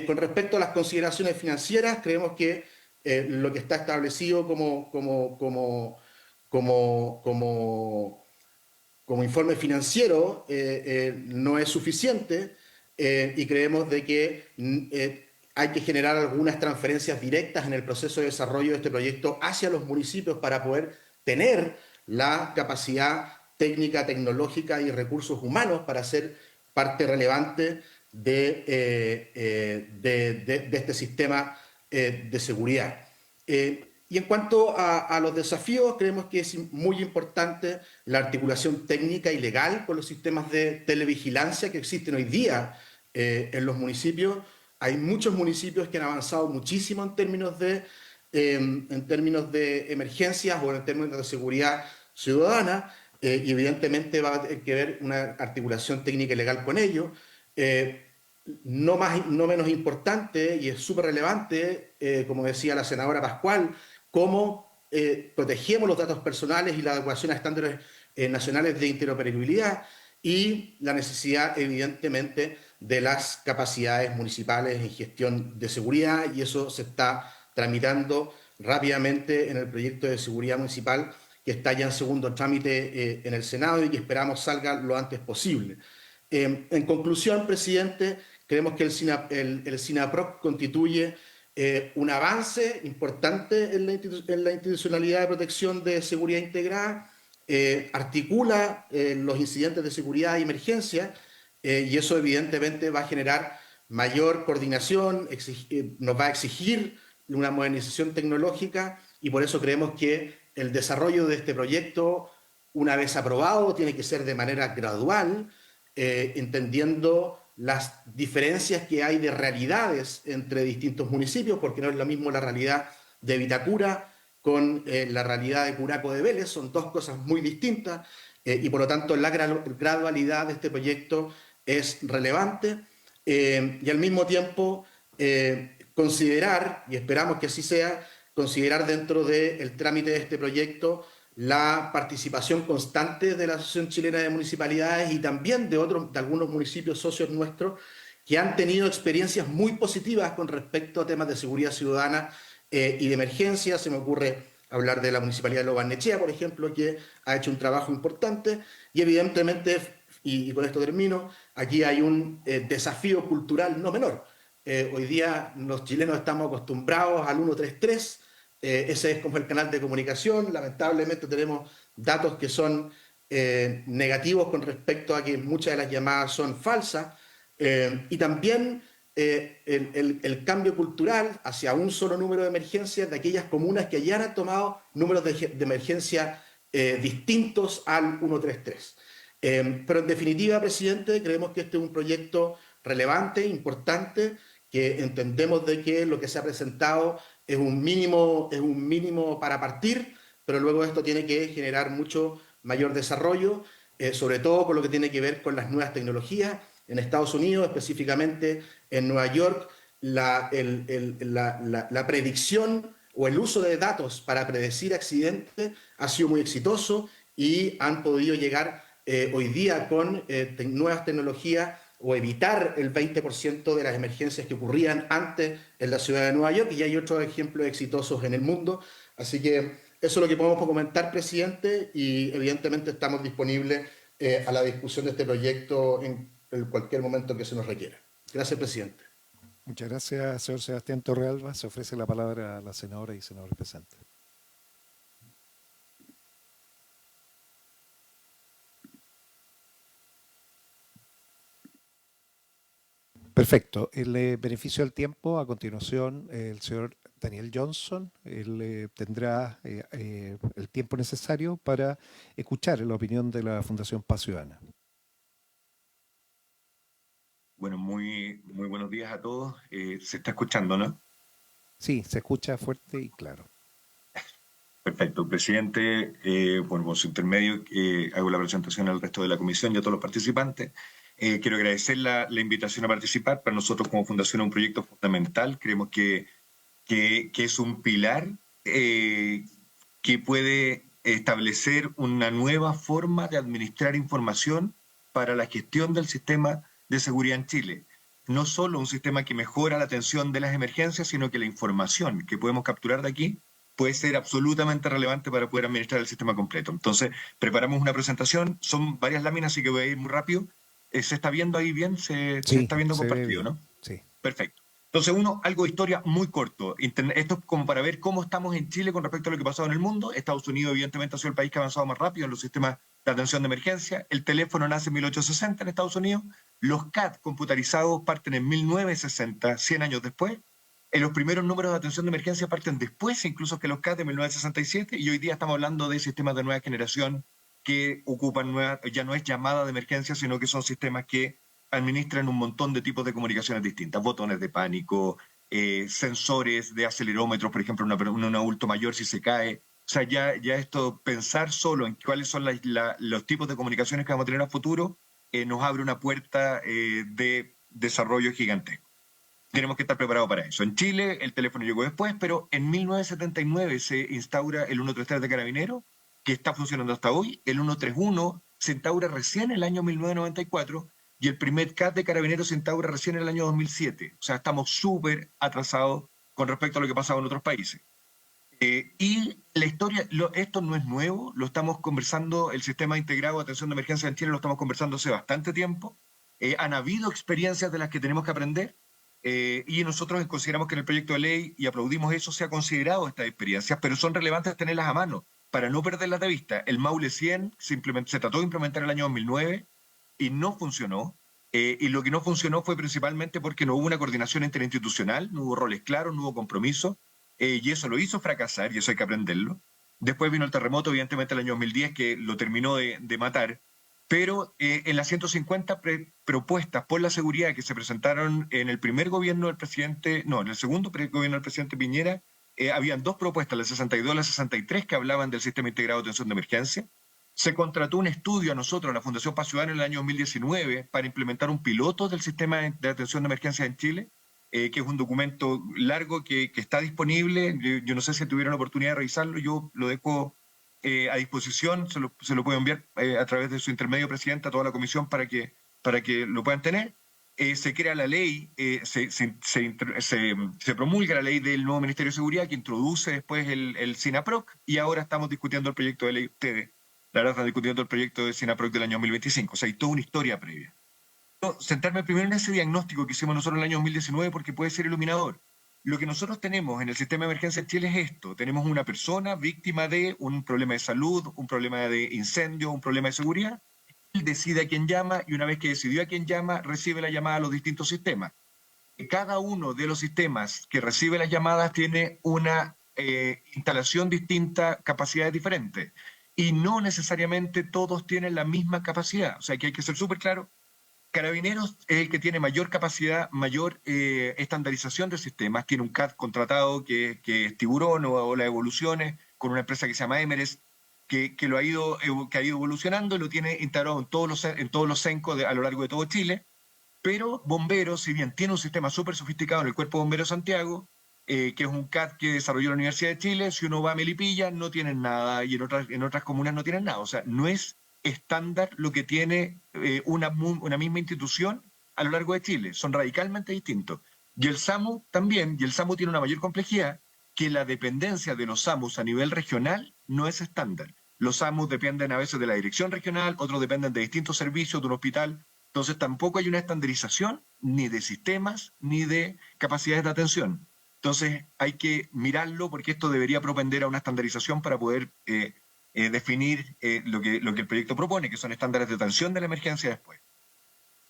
S8: Con respecto a las consideraciones financieras, creemos que lo que está establecido como informe financiero no es suficiente y creemos de que hay que generar algunas transferencias directas en el proceso de desarrollo de este proyecto hacia los municipios para poder tener la capacidad técnica, tecnológica y recursos humanos para ser parte relevante de este sistema de seguridad. Y en cuanto a los desafíos, creemos que es muy importante la articulación técnica y legal con los sistemas de televigilancia que existen hoy día en los municipios. Hay muchos municipios que han avanzado muchísimo en términos de emergencias o en términos de seguridad ciudadana, y evidentemente va a tener que haber una articulación técnica y legal con ello. No menos importante, y es súper relevante, como decía la senadora Pascual, cómo protegemos los datos personales y la adecuación a estándares nacionales de interoperabilidad, y la necesidad, evidentemente, de las capacidades municipales en gestión de seguridad, y eso se está tramitando rápidamente en el proyecto de seguridad municipal que está ya en segundo trámite en el Senado y que esperamos salga lo antes posible. En conclusión, presidente, creemos que el SINAPROC constituye un avance importante en la institucionalidad de protección de seguridad integrada, articula los incidentes de seguridad y emergencia, y eso evidentemente va a generar mayor coordinación, nos va a exigir una modernización tecnológica, y por eso creemos que el desarrollo de este proyecto, una vez aprobado, tiene que ser de manera gradual, entendiendo las diferencias que hay de realidades entre distintos municipios, porque no es lo mismo la realidad de Vitacura con la realidad de Curacao de Vélez, son dos cosas muy distintas, y por lo tanto la gradualidad de este proyecto es relevante, y al mismo tiempo considerar, y esperamos que así sea, considerar dentro del trámite de este proyecto la participación constante de la Asociación Chilena de Municipalidades y también de algunos municipios socios nuestros que han tenido experiencias muy positivas con respecto a temas de seguridad ciudadana y de emergencia. Se me ocurre hablar de la Municipalidad de Lo Barnechea, por ejemplo, que ha hecho un trabajo importante, y evidentemente, y con esto termino, aquí hay un desafío cultural no menor. Hoy día los chilenos estamos acostumbrados al 133, ese es como el canal de comunicación. Lamentablemente tenemos datos que son negativos con respecto a que muchas de las llamadas son falsas, y también el cambio cultural hacia un solo número de emergencias de aquellas comunas que ya han tomado números de emergencia distintos al 133. Pero en definitiva, presidente, creemos que este es un proyecto relevante, importante, que entendemos de que lo que se ha presentado es un mínimo para partir, pero luego esto tiene que generar mucho mayor desarrollo, sobre todo por lo que tiene que ver con las nuevas tecnologías. En Estados Unidos, específicamente en Nueva York, la predicción o el uso de datos para predecir accidentes ha sido muy exitoso, y han podido llegar hoy día con nuevas tecnologías o evitar el 20% de las emergencias que ocurrían antes en la ciudad de Nueva York, y hay otros ejemplos exitosos en el mundo. Así que eso es lo que podemos comentar, presidente, y evidentemente estamos disponibles a la discusión de este proyecto en cualquier momento que se nos requiera. Gracias, presidente.
S1: Muchas gracias, señor Sebastián Torrealba. Se ofrece la palabra a la senadora y senadores presentes. Perfecto. El beneficio del tiempo, a continuación, el señor Daniel Johnson, él tendrá el tiempo necesario para escuchar la opinión de la Fundación Paz Ciudadana.
S9: Bueno, muy buenos días a todos. Se está escuchando, ¿no?
S1: Sí, se escucha fuerte y claro.
S9: Perfecto. Presidente, bueno, por su intermedio hago la presentación al resto de la comisión y a todos los participantes. Quiero agradecer la invitación a participar. Para nosotros como Fundación es un proyecto fundamental. Creemos que es un pilar que puede establecer una nueva forma de administrar información para la gestión del sistema de seguridad en Chile. No solo un sistema que mejora la atención de las emergencias, sino que la información que podemos capturar de aquí puede ser absolutamente relevante para poder administrar el sistema completo. Entonces, preparamos una presentación, son varias láminas, así que voy a ir muy rápido. ¿Se está viendo ahí bien? ¿Se está viendo compartido, no?
S1: Sí.
S9: Perfecto. Entonces, algo de historia muy corto. Esto es como para ver cómo estamos en Chile con respecto a lo que ha pasado en el mundo. Estados Unidos, evidentemente, ha sido el país que ha avanzado más rápido en los sistemas de atención de emergencia. El teléfono nace en 1860 en Estados Unidos. Los CAD computarizados parten en 1960, 100 años después. Los primeros números de atención de emergencia parten después, incluso que los CAD de 1967. Y hoy día estamos hablando de sistemas de nueva generación que ocupan ya no es llamada de emergencia, sino que son sistemas que administran un montón de tipos de comunicaciones distintas, botones de pánico, sensores de acelerómetros, por ejemplo, un adulto mayor si se cae, O sea, ya esto, pensar solo en cuáles son los tipos de comunicaciones que vamos a tener a futuro, nos abre una puerta de desarrollo gigantesco. Tenemos que estar preparados para eso. En Chile el teléfono llegó después, pero en 1979 se instaura el 133 de Carabineros, que está funcionando hasta hoy. El 131 se instaura recién en el año 1994 y el primer CAT de Carabineros se instaura recién en el año 2007. O sea, estamos súper atrasados con respecto a lo que pasaba en otros países. Y la historia, esto no es nuevo, lo estamos conversando, el sistema integrado de atención de emergencia en Chile lo estamos conversando hace bastante tiempo. Han habido experiencias de las que tenemos que aprender y nosotros consideramos que en el proyecto de ley, y aplaudimos eso, se ha considerado estas experiencias, pero son relevantes tenerlas a mano para no perderlas de vista. El Maule 100 se trató de implementar en el año 2009 y no funcionó. Y lo que no funcionó fue principalmente porque no hubo una coordinación interinstitucional, no hubo roles claros, no hubo compromiso. Y eso lo hizo fracasar, y eso hay que aprenderlo. Después vino el terremoto, evidentemente, el año 2010, que lo terminó de matar. Pero en las 150 propuestas por la seguridad que se presentaron en el primer gobierno del presidente, no, en el segundo gobierno del presidente Piñera, habían dos propuestas, la 62 y la 63, que hablaban del sistema integrado de atención de emergencia. Se contrató un estudio a nosotros, a la Fundación Paz Ciudadana, en el año 2019, para implementar un piloto del sistema de atención de emergencia en Chile, que es un documento largo que está disponible. Yo no sé si tuvieron la oportunidad de revisarlo, yo lo dejo a disposición, se lo puedo enviar a través de su intermedio presidente a toda la comisión para que lo puedan tener. Se crea la ley, se promulga la ley del nuevo Ministerio de Seguridad, que introduce después el SINAPROC, y ahora estamos discutiendo el proyecto de ley, ustedes, la verdad, están discutiendo el proyecto de SINAPROC del año 2025, o sea, hay toda una historia previa. Centrarme primero en ese diagnóstico que hicimos nosotros en el año 2019 porque puede ser iluminador. Lo que nosotros tenemos en el sistema de emergencia en Chile es esto. Tenemos una persona víctima de un problema de salud, un problema de incendio, un problema de seguridad. Él decide a quién llama y una vez que decidió a quién llama, recibe la llamada a los distintos sistemas. Cada uno de los sistemas que recibe las llamadas tiene una instalación distinta, capacidades diferentes. Y no necesariamente todos tienen la misma capacidad. O sea que hay que ser súper claro. Carabineros es el que tiene mayor capacidad, mayor estandarización de sistemas. Tiene un CAD contratado que es Tiburón o las Evoluciones, con una empresa que se llama Emeres, que ha ido evolucionando y lo tiene integrado en todos los CENCO a lo largo de todo Chile. Pero Bomberos, si bien tiene un sistema súper sofisticado en el Cuerpo de Bomberos Santiago, que es un CAD que desarrolló la Universidad de Chile, si uno va a Melipilla no tienen nada y en otras comunas no tienen nada. O sea, no es estándar lo que tiene una misma institución a lo largo de Chile. Son radicalmente distintos. Y el SAMU también, y el SAMU tiene una mayor complejidad, que la dependencia de los SAMUs a nivel regional no es estándar. Los SAMUs dependen a veces de la dirección regional, otros dependen de distintos servicios de un hospital. Entonces tampoco hay una estandarización ni de sistemas ni de capacidades de atención. Entonces hay que mirarlo porque esto debería propender a una estandarización para poder definir lo que el proyecto propone, que son estándares de atención de la emergencia después.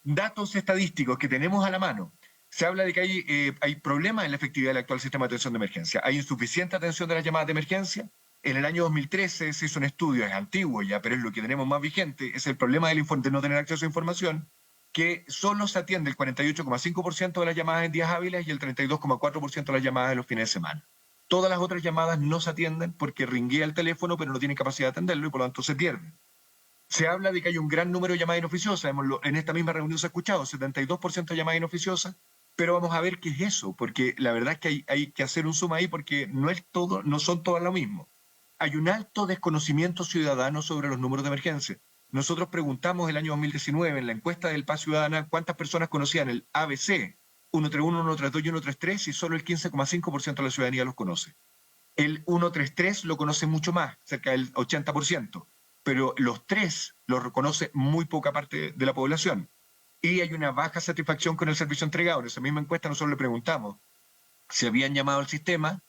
S9: Datos estadísticos que tenemos a la mano. Se habla de que hay problemas en la efectividad del actual sistema de atención de emergencia. Hay insuficiente atención de las llamadas de emergencia. En el año 2013 se hizo un estudio, es antiguo ya, pero es lo que tenemos más vigente, es el problema de no tener acceso a información, que solo se atiende el 48,5% de las llamadas en días hábiles y el 32,4% de las llamadas en los fines de semana. Todas las otras llamadas no se atienden porque ringuea el teléfono, pero no tienen capacidad de atenderlo y por lo tanto se pierden. Se habla de que hay un gran número de llamadas inoficiosas. En esta misma reunión se ha escuchado 72% de llamadas inoficiosas, pero vamos a ver qué es eso, porque la verdad es que hay que hacer un zoom ahí porque no son todas lo mismo. Hay un alto desconocimiento ciudadano sobre los números de emergencia. Nosotros preguntamos el año 2019 en la encuesta del Paz Ciudadana cuántas personas conocían el ABC, 131, 132 y 133, y solo el 15,5% de la ciudadanía los conoce. El 133 lo conoce mucho más, cerca del 80%, pero los tres los reconoce muy poca parte de la población. Y hay una baja satisfacción con el servicio entregado. En esa misma encuesta nosotros le preguntamos si habían llamado al sistema,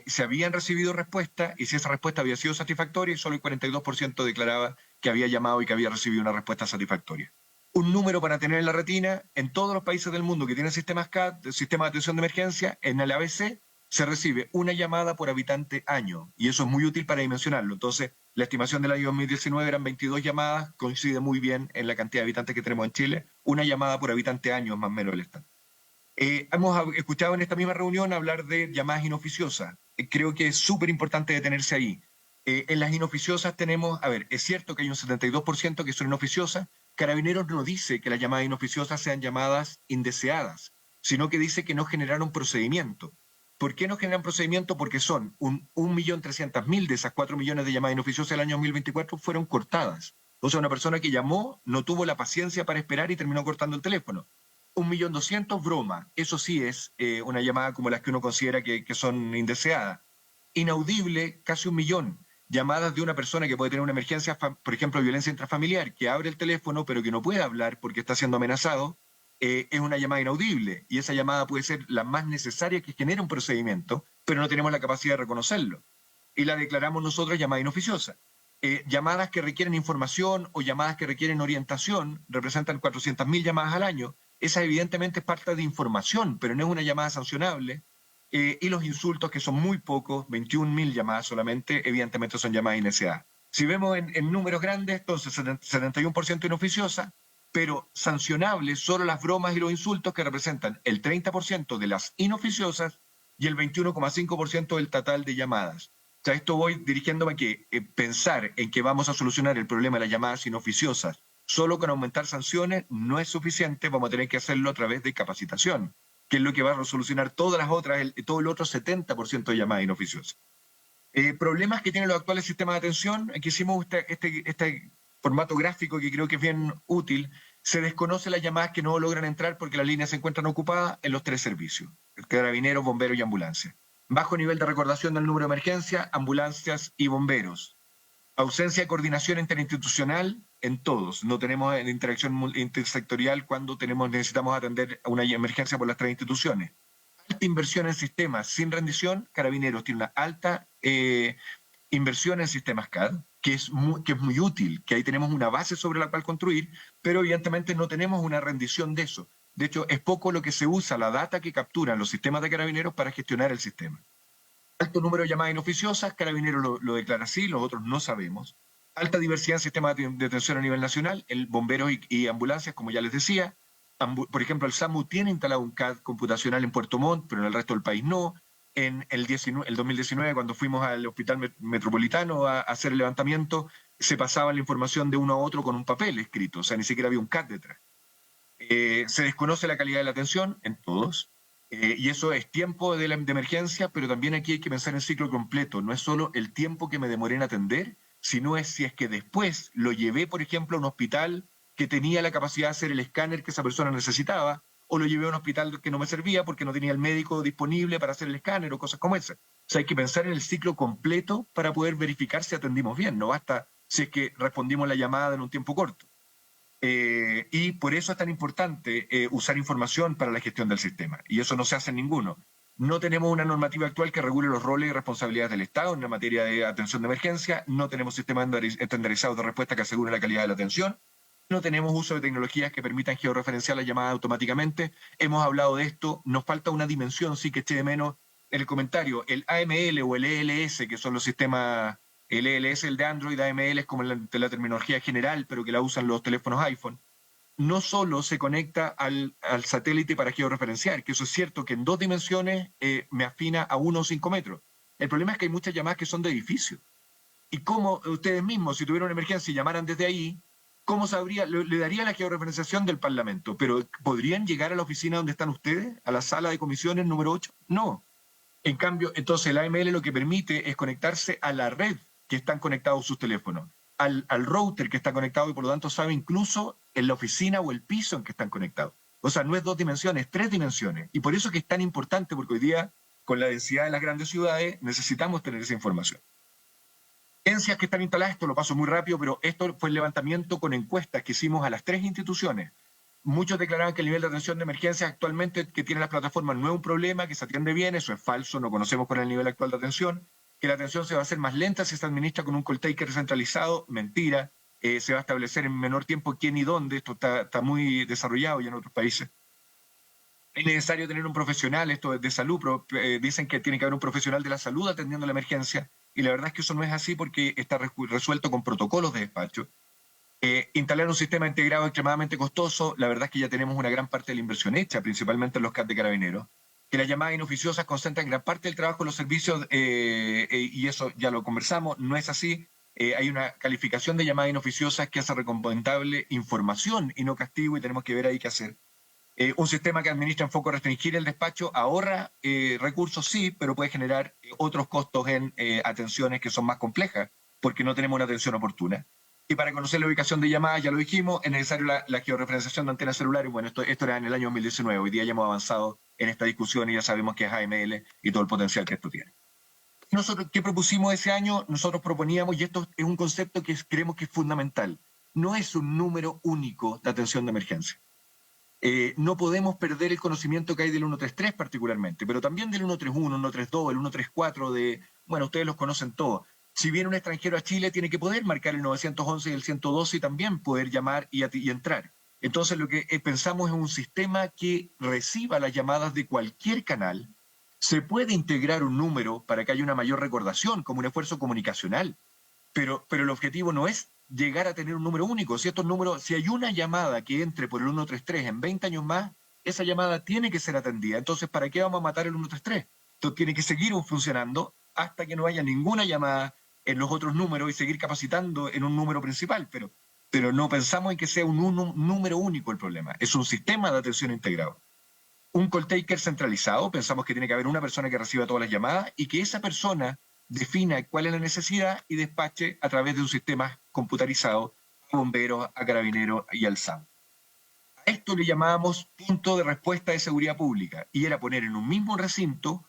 S9: si habían recibido respuesta y si esa respuesta había sido satisfactoria, y solo el 42% declaraba que había llamado y que había recibido una respuesta satisfactoria. Un número para tener en la retina: en todos los países del mundo que tienen sistemas CAD, sistemas de atención de emergencia, en el ABC se recibe una llamada por habitante año, y eso es muy útil para dimensionarlo. Entonces, la estimación del año 2019 eran 22 llamadas, coincide muy bien en la cantidad de habitantes que tenemos en Chile, una llamada por habitante año es más o menos el estándar. Hemos escuchado en esta misma reunión hablar de llamadas inoficiosas. Creo que es súper importante detenerse ahí. En las inoficiosas tenemos, a ver, es cierto que hay un 72% que son inoficiosas. Carabineros no dice que las llamadas inoficiosas sean llamadas indeseadas, sino que dice que no generaron procedimiento. ¿Por qué no generan procedimiento? Porque son 1.300.000 de esas 4 millones de llamadas inoficiosas del año 2024 fueron cortadas. O sea, una persona que llamó no tuvo la paciencia para esperar y terminó cortando el teléfono. 1.200.000 broma, eso sí es una llamada como las que uno considera que son indeseadas. Inaudible, casi 1 millón. Llamadas de una persona que puede tener una emergencia, por ejemplo, violencia intrafamiliar, que abre el teléfono pero que no puede hablar porque está siendo amenazado, es una llamada inaudible. Y esa llamada puede ser la más necesaria que genera un procedimiento, pero no tenemos la capacidad de reconocerlo. Y la declaramos nosotros llamada inoficiosa. Llamadas que requieren información o llamadas que requieren orientación representan 400.000 llamadas al año. Esa evidentemente es parte de información, pero no es una llamada sancionable. Y los insultos, que son muy pocos, 21.000 llamadas solamente, evidentemente son llamadas indeseadas. Si vemos en números grandes, entonces 71% inoficiosa, pero sancionables solo las bromas y los insultos, que representan el 30% de las inoficiosas y el 21,5% del total de llamadas. O sea, esto voy dirigiéndome a que pensar en que vamos a solucionar el problema de las llamadas inoficiosas solo con aumentar sanciones no es suficiente, vamos a tener que hacerlo a través de capacitación, que es lo que va a solucionar todas las otras, todo el otro 70% de llamadas inoficiosas. Problemas que tienen los actuales sistemas de atención, aquí hicimos este formato gráfico que creo que es bien útil. Se desconoce las llamadas que no logran entrar porque las líneas se encuentran ocupadas en los 3 servicios, carabineros, bomberos y ambulancias. Bajo nivel de recordación del número de emergencia, ambulancias y bomberos. Ausencia de coordinación interinstitucional en todos. No tenemos interacción intersectorial cuando necesitamos atender a una emergencia por las 3 instituciones. Alta inversión en sistemas sin rendición. Carabineros tiene una alta inversión en sistemas CAD, que es muy útil, que ahí tenemos una base sobre la cual construir, pero evidentemente no tenemos una rendición de eso. De hecho, es poco lo que se usa, la data que capturan los sistemas de Carabineros para gestionar el sistema. Alto número de llamadas inoficiosas, Carabineros lo declara así, los otros no sabemos. Alta diversidad en sistemas de detención a nivel nacional, el bomberos y ambulancias, como ya les decía. Por ejemplo, el SAMU tiene instalado un CAD computacional en Puerto Montt, pero en el resto del país no. En el 2019, cuando fuimos al Hospital Metropolitano a hacer el levantamiento, se pasaba la información de uno a otro con un papel escrito, o sea, ni siquiera había un CAD detrás. Se desconoce la calidad de la atención en todos. Y eso es tiempo de emergencia, pero también aquí hay que pensar en ciclo completo. No es solo el tiempo que me demoré en atender, sino es si es que después lo llevé, por ejemplo, a un hospital que tenía la capacidad de hacer el escáner que esa persona necesitaba, o lo llevé a un hospital que no me servía porque no tenía el médico disponible para hacer el escáner o cosas como esas. O sea, hay que pensar en el ciclo completo para poder verificar si atendimos bien. No basta si es que respondimos la llamada en un tiempo corto. Y por eso es tan importante usar información para la gestión del sistema. Y eso no se hace en ninguno. No tenemos una normativa actual que regule los roles y responsabilidades del Estado en la materia de atención de emergencia. No tenemos sistemas estandarizados de respuesta que aseguren la calidad de la atención. No tenemos uso de tecnologías que permitan georreferenciar las llamadas automáticamente. Hemos hablado de esto. Nos falta una dimensión, sí que eché de menos en el comentario. El AML o el ELS, que son los sistemas... El ELS, el de Android, AML es como la terminología general, pero que la usan los teléfonos iPhone. No solo se conecta al satélite para georreferenciar, que eso es cierto que en 2 dimensiones me afina a 1 o 5 metros. El problema es que hay muchas llamadas que son de edificio. Y cómo ustedes mismos, si tuvieran una emergencia y llamaran desde ahí, ¿cómo sabría? Le daría la georreferenciación del Parlamento, pero ¿podrían llegar a la oficina donde están ustedes? ¿A la sala de comisiones número 8? No. En cambio, entonces el AML lo que permite es conectarse a la red que están conectados sus teléfonos, al router que está conectado y por lo tanto sabe incluso en la oficina o el piso en que están conectados. O sea, no es 2 dimensiones, 3 dimensiones. Y por eso es que es tan importante, porque hoy día, con la densidad de las grandes ciudades, necesitamos tener esa información. Agencias que están instaladas, esto lo paso muy rápido, pero esto fue el levantamiento con encuestas que hicimos a las 3 instituciones. Muchos declaraban que el nivel de atención de emergencia actualmente que tiene las plataformas no es un problema, que se atiende bien, eso es falso, no conocemos cuál es el nivel actual de atención. Que la atención se va a hacer más lenta si se administra con un call taker centralizado, mentira, se va a establecer en menor tiempo quién y dónde, esto está muy desarrollado ya en otros países. Es necesario tener un profesional, esto es de salud, dicen que tiene que haber un profesional de la salud atendiendo la emergencia, y la verdad es que eso no es así porque está resuelto con protocolos de despacho. Instalar un sistema integrado extremadamente costoso, la verdad es que ya tenemos una gran parte de la inversión hecha, principalmente en los CAD de Carabineros. que las llamadas inoficiosas concentran gran parte del trabajo de los servicios, y eso ya lo conversamos, no es así. Hay una calificación de llamadas inoficiosas que hace recomendable información y no castigo, y tenemos que ver ahí qué hacer. Un sistema que administra en foco restringir el despacho ahorra recursos, sí, pero puede generar otros costos en atenciones que son más complejas, porque no tenemos una atención oportuna. Y para conocer la ubicación de llamadas, ya lo dijimos, es necesario la georreferenciación de antenas celulares. Bueno, esto era en el año 2019. Hoy día ya hemos avanzado en esta discusión y ya sabemos que es AML y todo el potencial que esto tiene. Nosotros, ¿qué propusimos ese año? Nosotros proponíamos, y esto es un concepto que creemos que es fundamental, no es un número único de atención de emergencia. No podemos perder el conocimiento que hay del 133 particularmente, pero también del 131, 132, el 134, bueno, ustedes los conocen todos. Si viene un extranjero a Chile, tiene que poder marcar el 911 y el 112 y también poder llamar y entrar. Entonces, lo que pensamos es un sistema que reciba las llamadas de cualquier canal. Se puede integrar un número para que haya una mayor recordación, como un esfuerzo comunicacional, pero el objetivo no es llegar a tener un número único. Si hay una llamada que entre por el 133 en 20 años más, esa llamada tiene que ser atendida. Entonces, ¿para qué vamos a matar el 133? Entonces, tiene que seguir funcionando hasta que no haya ninguna llamada en los otros números y seguir capacitando en un número principal. Pero no pensamos en que sea un número único el problema. Es un sistema de atención integrado. Un call taker centralizado, pensamos que tiene que haber una persona que reciba todas las llamadas y que esa persona defina cuál es la necesidad y despache a través de un sistema computarizado a bomberos, a carabineros y al SAM. A esto le llamábamos punto de respuesta de seguridad pública, y era poner en un mismo recinto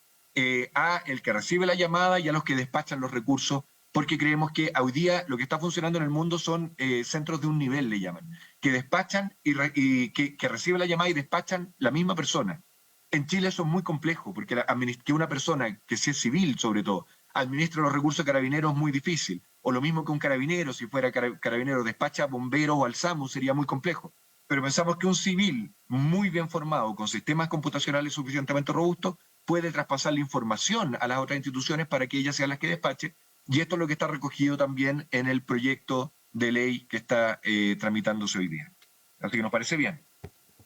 S9: a el que recibe la llamada y a los que despachan los recursos, porque creemos que hoy día lo que está funcionando en el mundo son centros de un nivel, le llaman, que despachan y que recibe la llamada y despachan la misma persona. En Chile eso es muy complejo, porque que una persona, que si es civil sobre todo, administra los recursos de carabineros es muy difícil. O lo mismo que un carabinero, si fuera carabinero despacha bomberos o al SAMU, sería muy complejo. Pero pensamos que un civil muy bien formado, con sistemas computacionales suficientemente robustos, puede traspasar la información a las otras instituciones para que ellas sean las que despachen. Y esto es lo que está recogido también en el proyecto de ley que está tramitándose hoy día. Así que nos parece bien.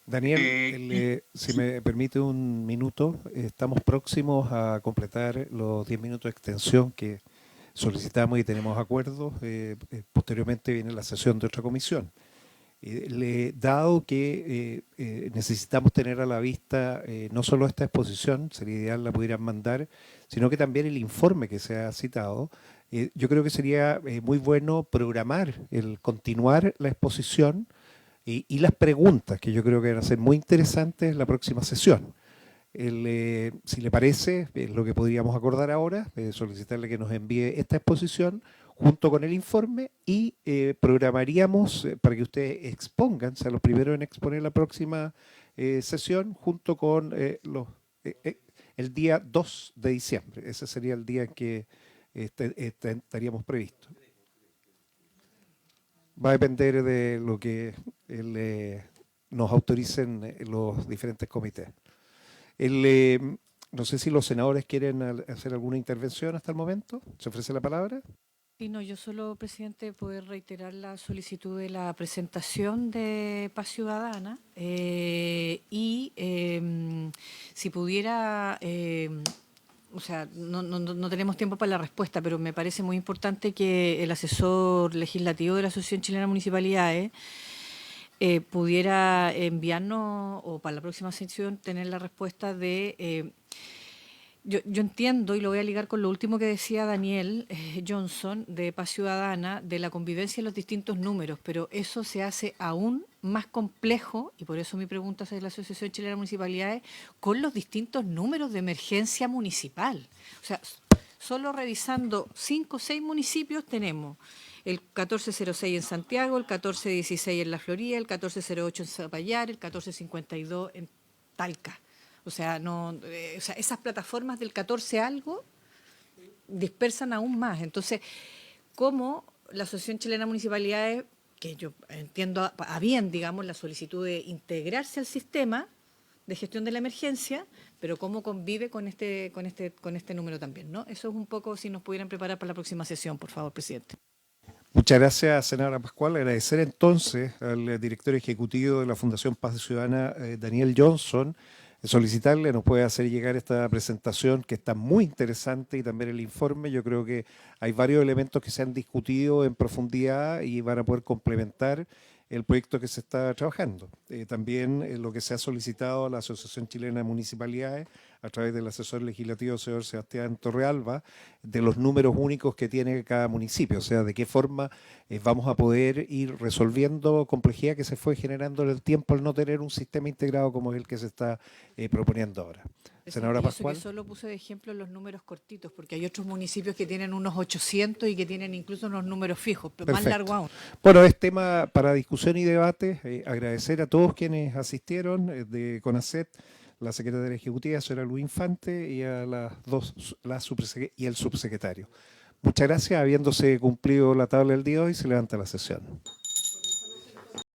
S1: Daniel, si me permite un minuto, estamos próximos a completar los 10 minutos de extensión que solicitamos y tenemos acuerdos. Posteriormente viene la sesión de otra comisión. Dado que necesitamos tener a la vista no solo esta exposición, sería ideal la pudieran mandar, sino que también el informe que se ha citado. Yo creo que sería muy bueno programar el continuar la exposición y las preguntas, que yo creo que van a ser muy interesantes en la próxima sesión. Si le parece, lo que podríamos acordar ahora, solicitarle que nos envíe esta exposición junto con el informe y programaríamos para que ustedes expongan, sean los primeros en exponer la próxima sesión, junto con el día 2 de diciembre. Ese sería el día en que estaríamos previstos. Va a depender de lo que nos autoricen los diferentes comités. No sé si los senadores quieren hacer alguna intervención hasta el momento. ¿Se ofrece la palabra?
S3: Sí, no, yo solo, presidente, poder reiterar la solicitud de la presentación de Paz Ciudadana y si pudiera... o sea, no tenemos tiempo para la respuesta, pero me parece muy importante que el asesor legislativo de la Asociación Chilena de Municipalidades pudiera enviarnos, o para la próxima sesión, tener la respuesta de... Yo entiendo, y lo voy a ligar con lo último que decía Daniel Johnson, de Paz Ciudadana, de la convivencia en los distintos números, pero eso se hace aún más complejo, y por eso mi pregunta es de la Asociación Chilena de Municipalidades, con los distintos números de emergencia municipal. O sea, solo revisando 5 o 6 municipios tenemos el 1406 en Santiago, el 1416 en La Florida, el 1408 en Zapallar, el 1452 en Talca. O sea, esas plataformas del 14 algo dispersan aún más. Entonces, ¿cómo la Asociación Chilena de Municipalidades, que yo entiendo a bien, digamos, la solicitud de integrarse al sistema de gestión de la emergencia, pero cómo convive con este número también, ¿no? Eso es un poco, si nos pudieran preparar para la próxima sesión, por favor, presidente.
S1: Muchas gracias, senadora Pascual. Agradecer entonces al director ejecutivo de la Fundación Paz Ciudadana, Daniel Johnson, solicitarle, nos puede hacer llegar esta presentación que está muy interesante y también el informe. Yo creo que hay varios elementos que se han discutido en profundidad y van a poder complementar el proyecto que se está trabajando. También lo que se ha solicitado a la Asociación Chilena de Municipalidades a través del asesor legislativo, señor Sebastián Torrealba, de los números únicos que tiene cada municipio, o sea, de qué forma vamos a poder ir resolviendo complejidad que se fue generando en el tiempo al no tener un sistema integrado como es el que se está proponiendo ahora. Senadora Pascual.
S3: Que solo puse de ejemplo los números cortitos, porque hay otros municipios que tienen unos 800 y que tienen incluso unos números fijos, pero más largo aún.
S1: Bueno, es tema para discusión y debate. Agradecer a todos quienes asistieron de CONACET, la secretaria ejecutiva, señora Luis Infante, y a y el subsecretario. Muchas gracias. Habiéndose cumplido la tabla del día de hoy, se levanta la sesión.